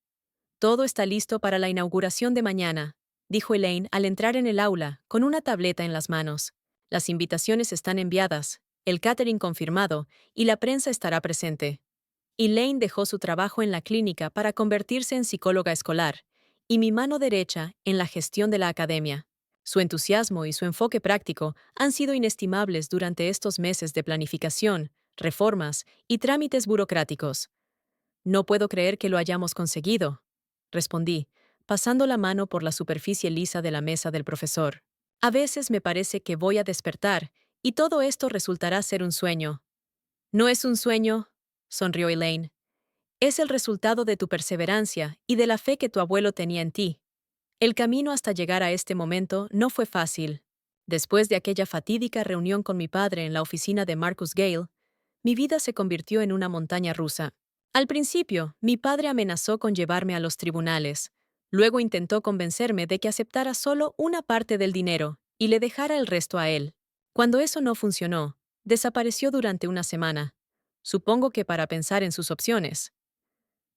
Todo está listo para la inauguración de mañana, dijo Elaine al entrar en el aula, con una tableta en las manos. Las invitaciones están enviadas, el catering confirmado, y la prensa estará presente. Elaine dejó su trabajo en la clínica para convertirse en psicóloga escolar, y mi mano derecha en la gestión de la academia. Su entusiasmo y su enfoque práctico han sido inestimables durante estos meses de planificación, reformas y trámites burocráticos. No puedo creer que lo hayamos conseguido, respondí, pasando la mano por la superficie lisa de la mesa del profesor. A veces me parece que voy a despertar y todo esto resultará ser un sueño. No es un sueño, sonrió Elaine. Es el resultado de tu perseverancia y de la fe que tu abuelo tenía en ti. El camino hasta llegar a este momento no fue fácil. Después de aquella fatídica reunión con mi padre en la oficina de Marcus Gale, mi vida se convirtió en una montaña rusa. Al principio, mi padre amenazó con llevarme a los tribunales. Luego intentó convencerme de que aceptara solo una parte del dinero y le dejara el resto a él. Cuando eso no funcionó, desapareció durante una semana. Supongo que para pensar en sus opciones.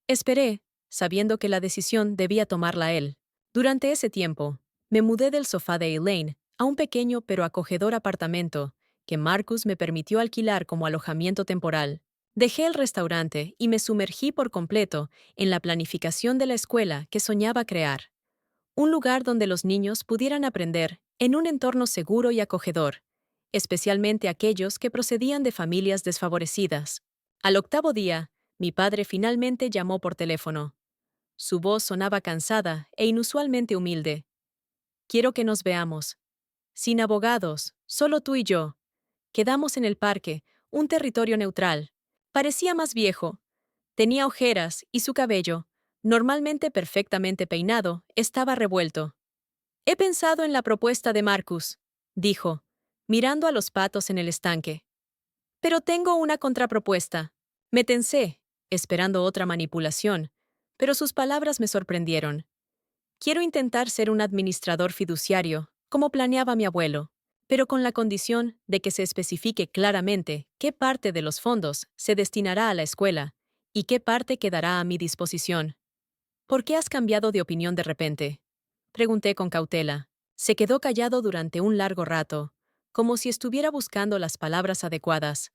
Esperé, sabiendo que la decisión debía tomarla él. Durante ese tiempo, me mudé del sofá de Elaine a un pequeño pero acogedor apartamento que Marcus me permitió alquilar como alojamiento temporal. Dejé el restaurante y me sumergí por completo en la planificación de la escuela que soñaba crear. Un lugar donde los niños pudieran aprender en un entorno seguro y acogedor, especialmente aquellos que procedían de familias desfavorecidas. Al octavo día, mi padre finalmente llamó por teléfono. Su voz sonaba cansada e inusualmente humilde. Quiero que nos veamos. Sin abogados, solo tú y yo. Quedamos en el parque, un territorio neutral. Parecía más viejo. Tenía ojeras y su cabello, normalmente perfectamente peinado, estaba revuelto. He pensado en la propuesta de Marcus, dijo, mirando a los patos en el estanque. Pero tengo una contrapropuesta. Me tensé, esperando otra manipulación, pero sus palabras me sorprendieron. Quiero intentar ser un administrador fiduciario, como planeaba mi abuelo, pero con la condición de que se especifique claramente qué parte de los fondos se destinará a la escuela y qué parte quedará a mi disposición. ¿Por qué has cambiado de opinión de repente? Pregunté con cautela. Se quedó callado durante un largo rato, como si estuviera buscando las palabras adecuadas.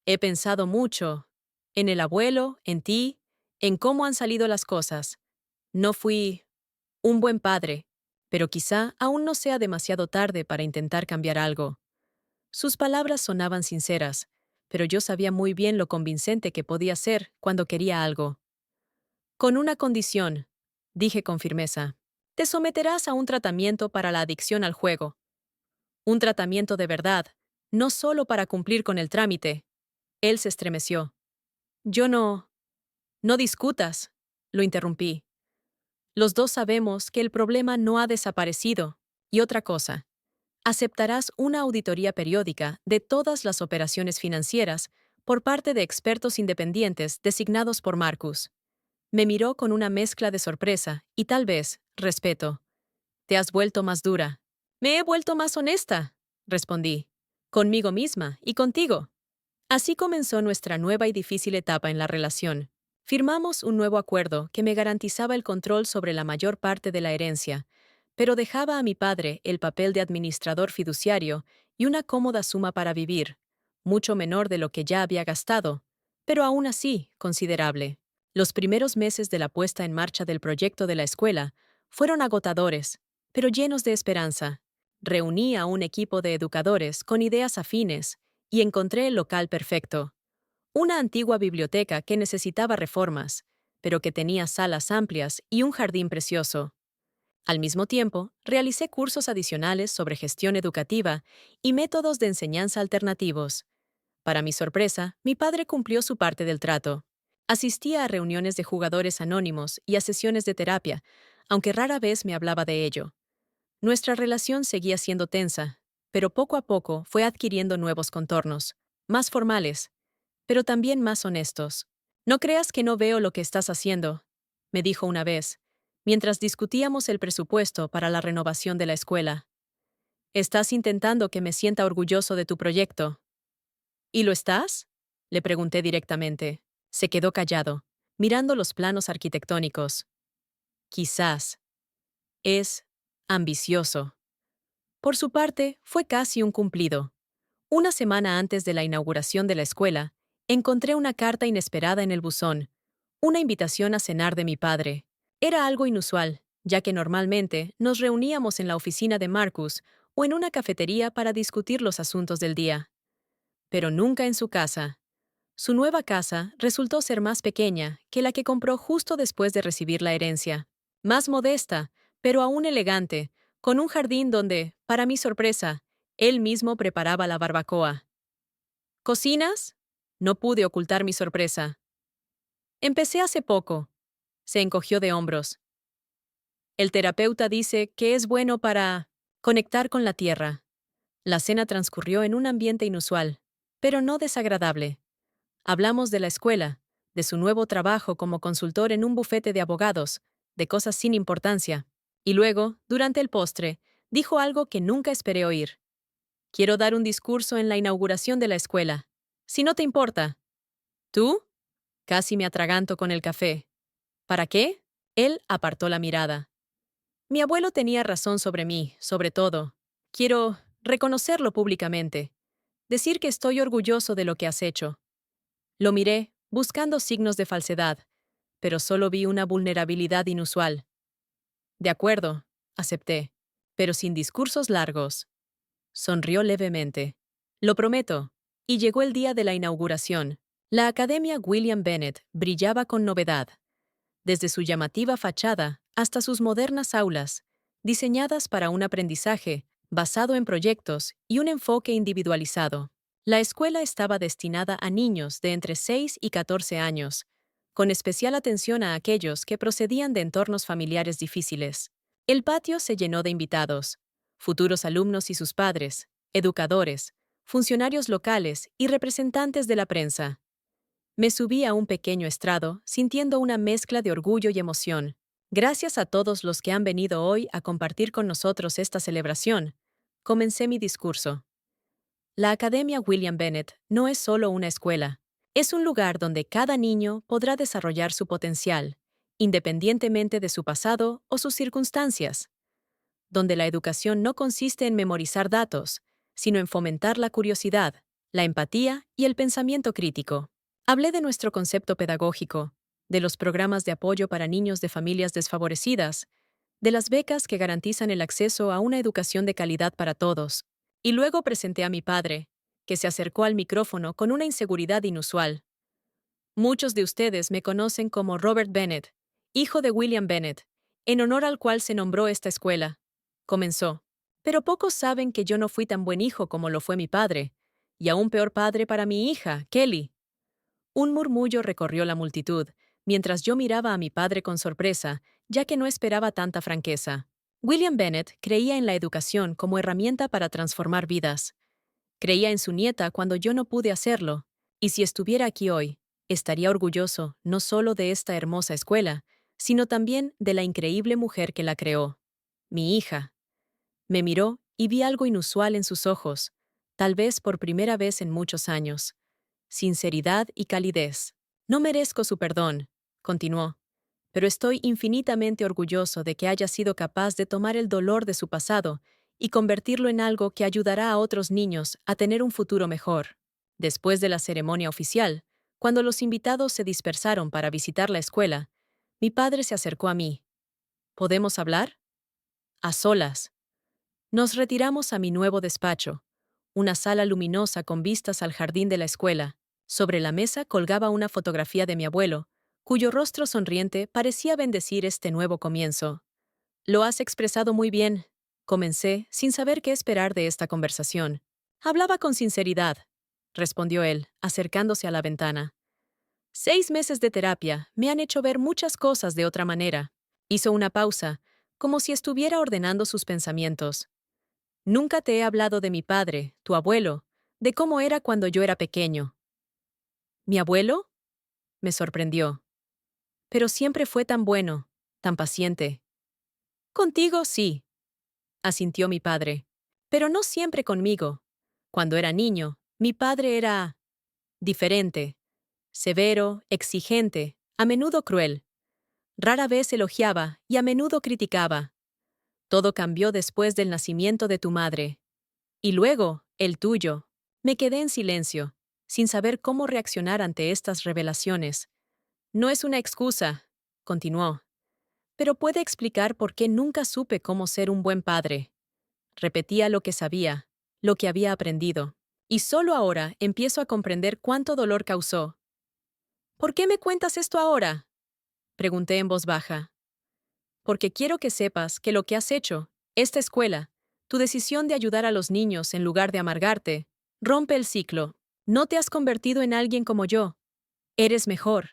He pensado mucho, en el abuelo, en ti, en cómo han salido las cosas. No fui un buen padre, pero quizá aún no sea demasiado tarde para intentar cambiar algo. Sus palabras sonaban sinceras, pero yo sabía muy bien lo convincente que podía ser cuando quería algo. Con una condición, dije con firmeza. Te someterás a un tratamiento para la adicción al juego. Un tratamiento de verdad, no solo para cumplir con el trámite. Él se estremeció. Yo no. No discutas, lo interrumpí. Los dos sabemos que el problema no ha desaparecido. Y otra cosa, aceptarás una auditoría periódica de todas las operaciones financieras por parte de expertos independientes designados por Marcus. Me miró con una mezcla de sorpresa y tal vez respeto. Te has vuelto más dura. Me he vuelto más honesta, respondí. Conmigo misma y contigo. Así comenzó nuestra nueva y difícil etapa en la relación. Firmamos un nuevo acuerdo que me garantizaba el control sobre la mayor parte de la herencia, pero dejaba a mi padre el papel de administrador fiduciario y una cómoda suma para vivir, mucho menor de lo que ya había gastado, pero aún así considerable. Los primeros meses de la puesta en marcha del proyecto de la escuela fueron agotadores, pero llenos de esperanza. Reuní a un equipo de educadores con ideas afines y encontré el local perfecto. Una antigua biblioteca que necesitaba reformas, pero que tenía salas amplias y un jardín precioso. Al mismo tiempo, realicé cursos adicionales sobre gestión educativa y métodos de enseñanza alternativos. Para mi sorpresa, mi padre cumplió su parte del trato. Asistía a reuniones de jugadores anónimos y a sesiones de terapia, aunque rara vez me hablaba de ello. Nuestra relación seguía siendo tensa, pero poco a poco fue adquiriendo nuevos contornos, más formales, pero también más honestos. No creas que no veo lo que estás haciendo, me dijo una vez, mientras discutíamos el presupuesto para la renovación de la escuela. Estás intentando que me sienta orgulloso de tu proyecto. ¿Y lo estás? Le pregunté directamente. Se quedó callado, mirando los planos arquitectónicos. Quizás. Es ambicioso. Por su parte, fue casi un cumplido. Una semana antes de la inauguración de la escuela, encontré una carta inesperada en el buzón, una invitación a cenar de mi padre. Era algo inusual, ya que normalmente nos reuníamos en la oficina de Marcus o en una cafetería para discutir los asuntos del día. Pero nunca en su casa. Su nueva casa resultó ser más pequeña que la que compró justo después de recibir la herencia. Más modesta, pero aún elegante, con un jardín donde, para mi sorpresa, él mismo preparaba la barbacoa. ¿Cocinas? No pude ocultar mi sorpresa. Empecé hace poco. Se encogió de hombros. El terapeuta dice que es bueno para conectar con la tierra. La cena transcurrió en un ambiente inusual, pero no desagradable. Hablamos de la escuela, de su nuevo trabajo como consultor en un bufete de abogados, de cosas sin importancia. Y luego, durante el postre, dijo algo que nunca esperé oír. Quiero dar un discurso en la inauguración de la escuela. Si no te importa. ¿Tú? Casi me atraganto con el café. ¿Para qué? Él apartó la mirada. Mi abuelo tenía razón sobre mí, sobre todo. Quiero reconocerlo públicamente. Decir que estoy orgulloso de lo que has hecho. Lo miré, buscando signos de falsedad, pero solo vi una vulnerabilidad inusual. De acuerdo, acepté, pero sin discursos largos. Sonrió levemente. Lo prometo. Y llegó el día de la inauguración. La Academia William Bennett brillaba con novedad, desde su llamativa fachada hasta sus modernas aulas, diseñadas para un aprendizaje basado en proyectos y un enfoque individualizado. La escuela estaba destinada a niños de entre 6 y 14 años, con especial atención a aquellos que procedían de entornos familiares difíciles. El patio se llenó de invitados, futuros alumnos y sus padres, educadores, funcionarios locales y representantes de la prensa. Me subí a un pequeño estrado, sintiendo una mezcla de orgullo y emoción. Gracias a todos los que han venido hoy a compartir con nosotros esta celebración, comencé mi discurso. La Academia William Bennett no es solo una escuela, es un lugar donde cada niño podrá desarrollar su potencial, independientemente de su pasado o sus circunstancias, donde la educación no consiste en memorizar datos, sino en fomentar la curiosidad, la empatía y el pensamiento crítico. Hablé de nuestro concepto pedagógico, de los programas de apoyo para niños de familias desfavorecidas, de las becas que garantizan el acceso a una educación de calidad para todos. Y luego presenté a mi padre, que se acercó al micrófono con una inseguridad inusual. Muchos de ustedes me conocen como Robert Bennett, hijo de William Bennett, en honor al cual se nombró esta escuela. Comenzó. Pero pocos saben que yo no fui tan buen hijo como lo fue mi padre, y aún peor padre para mi hija, Kelly. Un murmullo recorrió la multitud, mientras yo miraba a mi padre con sorpresa, ya que no esperaba tanta franqueza. William Bennett creía en la educación como herramienta para transformar vidas. Creía en su nieta cuando yo no pude hacerlo, y si estuviera aquí hoy, estaría orgulloso no solo de esta hermosa escuela, sino también de la increíble mujer que la creó. Mi hija. Me miró y vi algo inusual en sus ojos, tal vez por primera vez en muchos años. Sinceridad y calidez. No merezco su perdón, continuó, pero estoy infinitamente orgulloso de que haya sido capaz de tomar el dolor de su pasado y convertirlo en algo que ayudará a otros niños a tener un futuro mejor. Después de la ceremonia oficial, cuando los invitados se dispersaron para visitar la escuela, mi padre se acercó a mí. ¿Podemos hablar? A solas. Nos retiramos a mi nuevo despacho, una sala luminosa con vistas al jardín de la escuela. Sobre la mesa colgaba una fotografía de mi abuelo, cuyo rostro sonriente parecía bendecir este nuevo comienzo. Lo has expresado muy bien, comencé, sin saber qué esperar de esta conversación. Hablaba con sinceridad, respondió él, acercándose a la ventana. 6 meses de terapia me han hecho ver muchas cosas de otra manera. Hizo una pausa, como si estuviera ordenando sus pensamientos. Nunca te he hablado de mi padre, tu abuelo, de cómo era cuando yo era pequeño. ¿Mi abuelo? Me sorprendió. Pero siempre fue tan bueno, tan paciente. Contigo sí, asintió mi padre. Pero no siempre conmigo. Cuando era niño, mi padre era diferente, severo, exigente, a menudo cruel. Rara vez elogiaba y a menudo criticaba. Todo cambió después del nacimiento de tu madre. Y luego, el tuyo. Me quedé en silencio, sin saber cómo reaccionar ante estas revelaciones. No es una excusa, continuó. pero puede explicar por qué nunca supe cómo ser un buen padre. Repetía lo que sabía, lo que había aprendido. Y solo ahora empiezo a comprender cuánto dolor causó. ¿Por qué me cuentas esto ahora? Pregunté en voz baja. Porque quiero que sepas que lo que has hecho, esta escuela, tu decisión de ayudar a los niños en lugar de amargarte, rompe el ciclo. No te has convertido en alguien como yo. Eres mejor.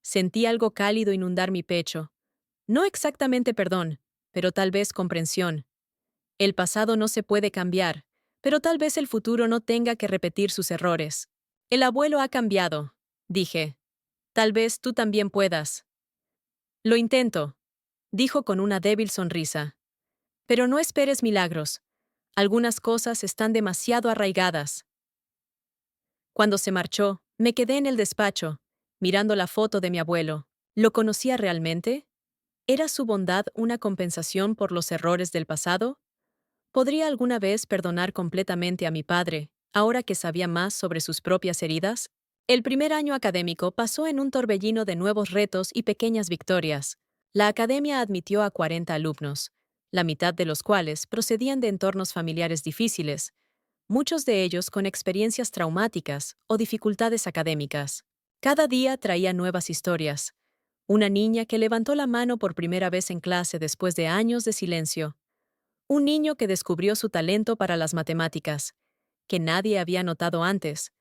Sentí algo cálido inundar mi pecho. No exactamente perdón, pero tal vez comprensión. El pasado no se puede cambiar, pero tal vez el futuro no tenga que repetir sus errores. El abuelo ha cambiado, dije. Tal vez tú también puedas. Lo intento, dijo con una débil sonrisa. Pero no esperes milagros. Algunas cosas están demasiado arraigadas. Cuando se marchó, me quedé en el despacho, mirando la foto de mi abuelo. ¿Lo conocía realmente? ¿Era su bondad una compensación por los errores del pasado? ¿Podría alguna vez perdonar completamente a mi padre, ahora que sabía más sobre sus propias heridas? El primer año académico pasó en un torbellino de nuevos retos y pequeñas victorias. La academia admitió a 40 alumnos, la mitad de los cuales procedían de entornos familiares difíciles, muchos de ellos con experiencias traumáticas o dificultades académicas. Cada día traía nuevas historias. Una niña que levantó la mano por primera vez en clase después de años de silencio. Un niño que descubrió su talento para las matemáticas, que nadie había notado antes.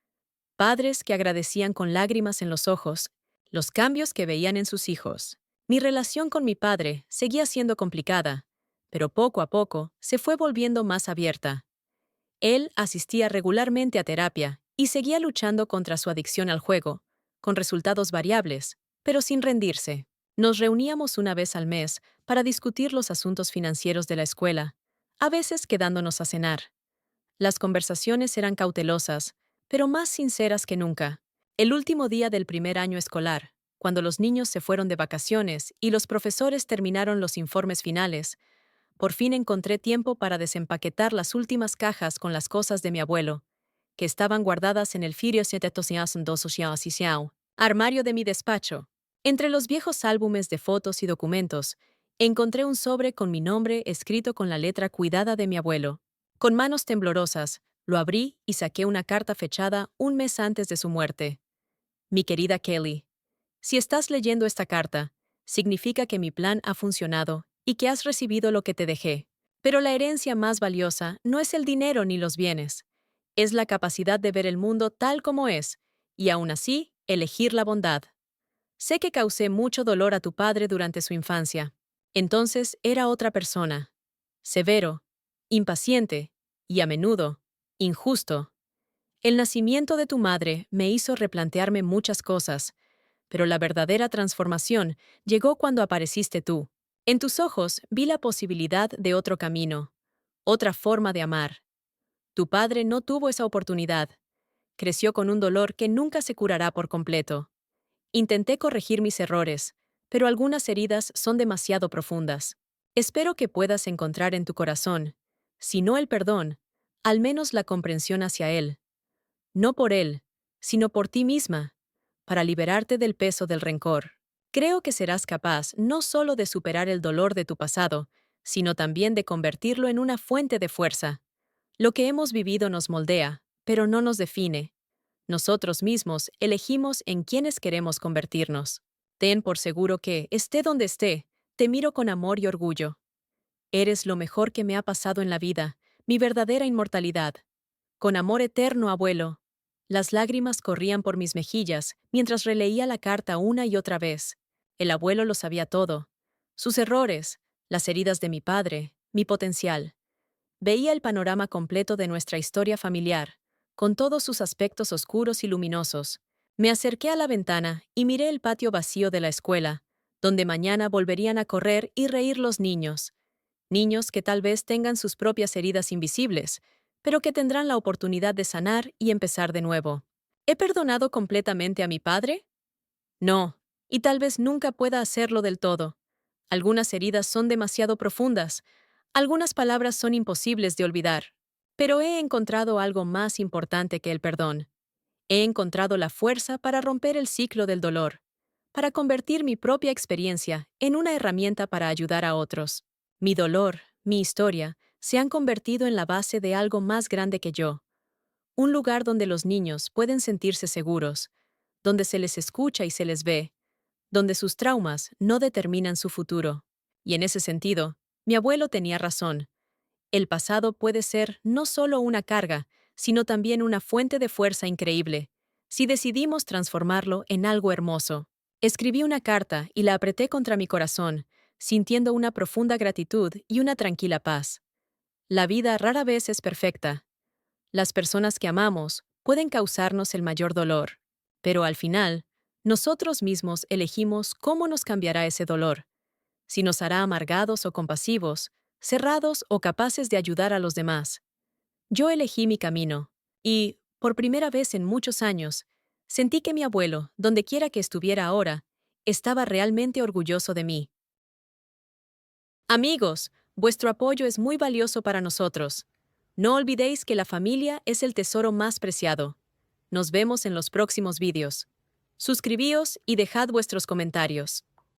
Padres que agradecían con lágrimas en los ojos los cambios que veían en sus hijos. Mi relación con mi padre seguía siendo complicada, pero poco a poco se fue volviendo más abierta. Él asistía regularmente a terapia y seguía luchando contra su adicción al juego, con resultados variables, pero sin rendirse. Nos reuníamos una vez al mes para discutir los asuntos financieros de la escuela, a veces quedándonos a cenar. Las conversaciones eran cautelosas, pero más sinceras que nunca. El último día del primer año escolar, cuando los niños se fueron de vacaciones y los profesores terminaron los informes finales, por fin encontré tiempo para desempaquetar las últimas cajas con las cosas de mi abuelo, que estaban guardadas en el armario de mi despacho. Entre los viejos álbumes de fotos y documentos, encontré un sobre con mi nombre escrito con la letra cuidada de mi abuelo. Con manos temblorosas, lo abrí y saqué una carta fechada un mes antes de su muerte. Mi querida Kelly, si estás leyendo esta carta, significa que mi plan ha funcionado y que has recibido lo que te dejé. Pero la herencia más valiosa no es el dinero ni los bienes. Es la capacidad de ver el mundo tal como es, y aún así, elegir la bondad. Sé que causé mucho dolor a tu padre durante su infancia. Entonces era otra persona. Severo, impaciente y, a menudo, injusto. El nacimiento de tu madre me hizo replantearme muchas cosas, pero la verdadera transformación llegó cuando apareciste tú. En tus ojos vi la posibilidad de otro camino, otra forma de amar. Tu padre no tuvo esa oportunidad. Creció con un dolor que nunca se curará por completo. Intenté corregir mis errores, pero algunas heridas son demasiado profundas. Espero que puedas encontrar en tu corazón, si no el perdón, al menos la comprensión hacia él. No por él, sino por ti misma, para liberarte del peso del rencor. Creo que serás capaz no solo de superar el dolor de tu pasado, sino también de convertirlo en una fuente de fuerza. Lo que hemos vivido nos moldea, pero no nos define. Nosotros mismos elegimos en quiénes queremos convertirnos. Ten por seguro que, esté donde esté, te miro con amor y orgullo. Eres lo mejor que me ha pasado en la vida, mi verdadera inmortalidad. Con amor eterno, abuelo. Las lágrimas corrían por mis mejillas mientras releía la carta una y otra vez. El abuelo lo sabía todo. Sus errores, las heridas de mi padre, mi potencial. Veía el panorama completo de nuestra historia familiar, con todos sus aspectos oscuros y luminosos. Me acerqué a la ventana y miré el patio vacío de la escuela, donde mañana volverían a correr y reír los niños. Niños que tal vez tengan sus propias heridas invisibles, pero que tendrán la oportunidad de sanar y empezar de nuevo. ¿He perdonado completamente a mi padre? No, y tal vez nunca pueda hacerlo del todo. Algunas heridas son demasiado profundas, algunas palabras son imposibles de olvidar. Pero he encontrado algo más importante que el perdón. He encontrado la fuerza para romper el ciclo del dolor, para convertir mi propia experiencia en una herramienta para ayudar a otros. Mi dolor, mi historia, se han convertido en la base de algo más grande que yo. Un lugar donde los niños pueden sentirse seguros, donde se les escucha y se les ve, donde sus traumas no determinan su futuro. Y en ese sentido, mi abuelo tenía razón. El pasado puede ser no solo una carga, sino también una fuente de fuerza increíble, si decidimos transformarlo en algo hermoso. Escribí una carta y la apreté contra mi corazón, sintiendo una profunda gratitud y una tranquila paz. La vida rara vez es perfecta. Las personas que amamos pueden causarnos el mayor dolor, pero al final, nosotros mismos elegimos cómo nos cambiará ese dolor, si nos hará amargados o compasivos, cerrados o capaces de ayudar a los demás. Yo elegí mi camino, y, por primera vez en muchos años, sentí que mi abuelo, donde quiera que estuviera ahora, estaba realmente orgulloso de mí. Amigos, vuestro apoyo es muy valioso para nosotros. No olvidéis que la familia es el tesoro más preciado. Nos vemos en los próximos vídeos. Suscribíos y dejad vuestros comentarios.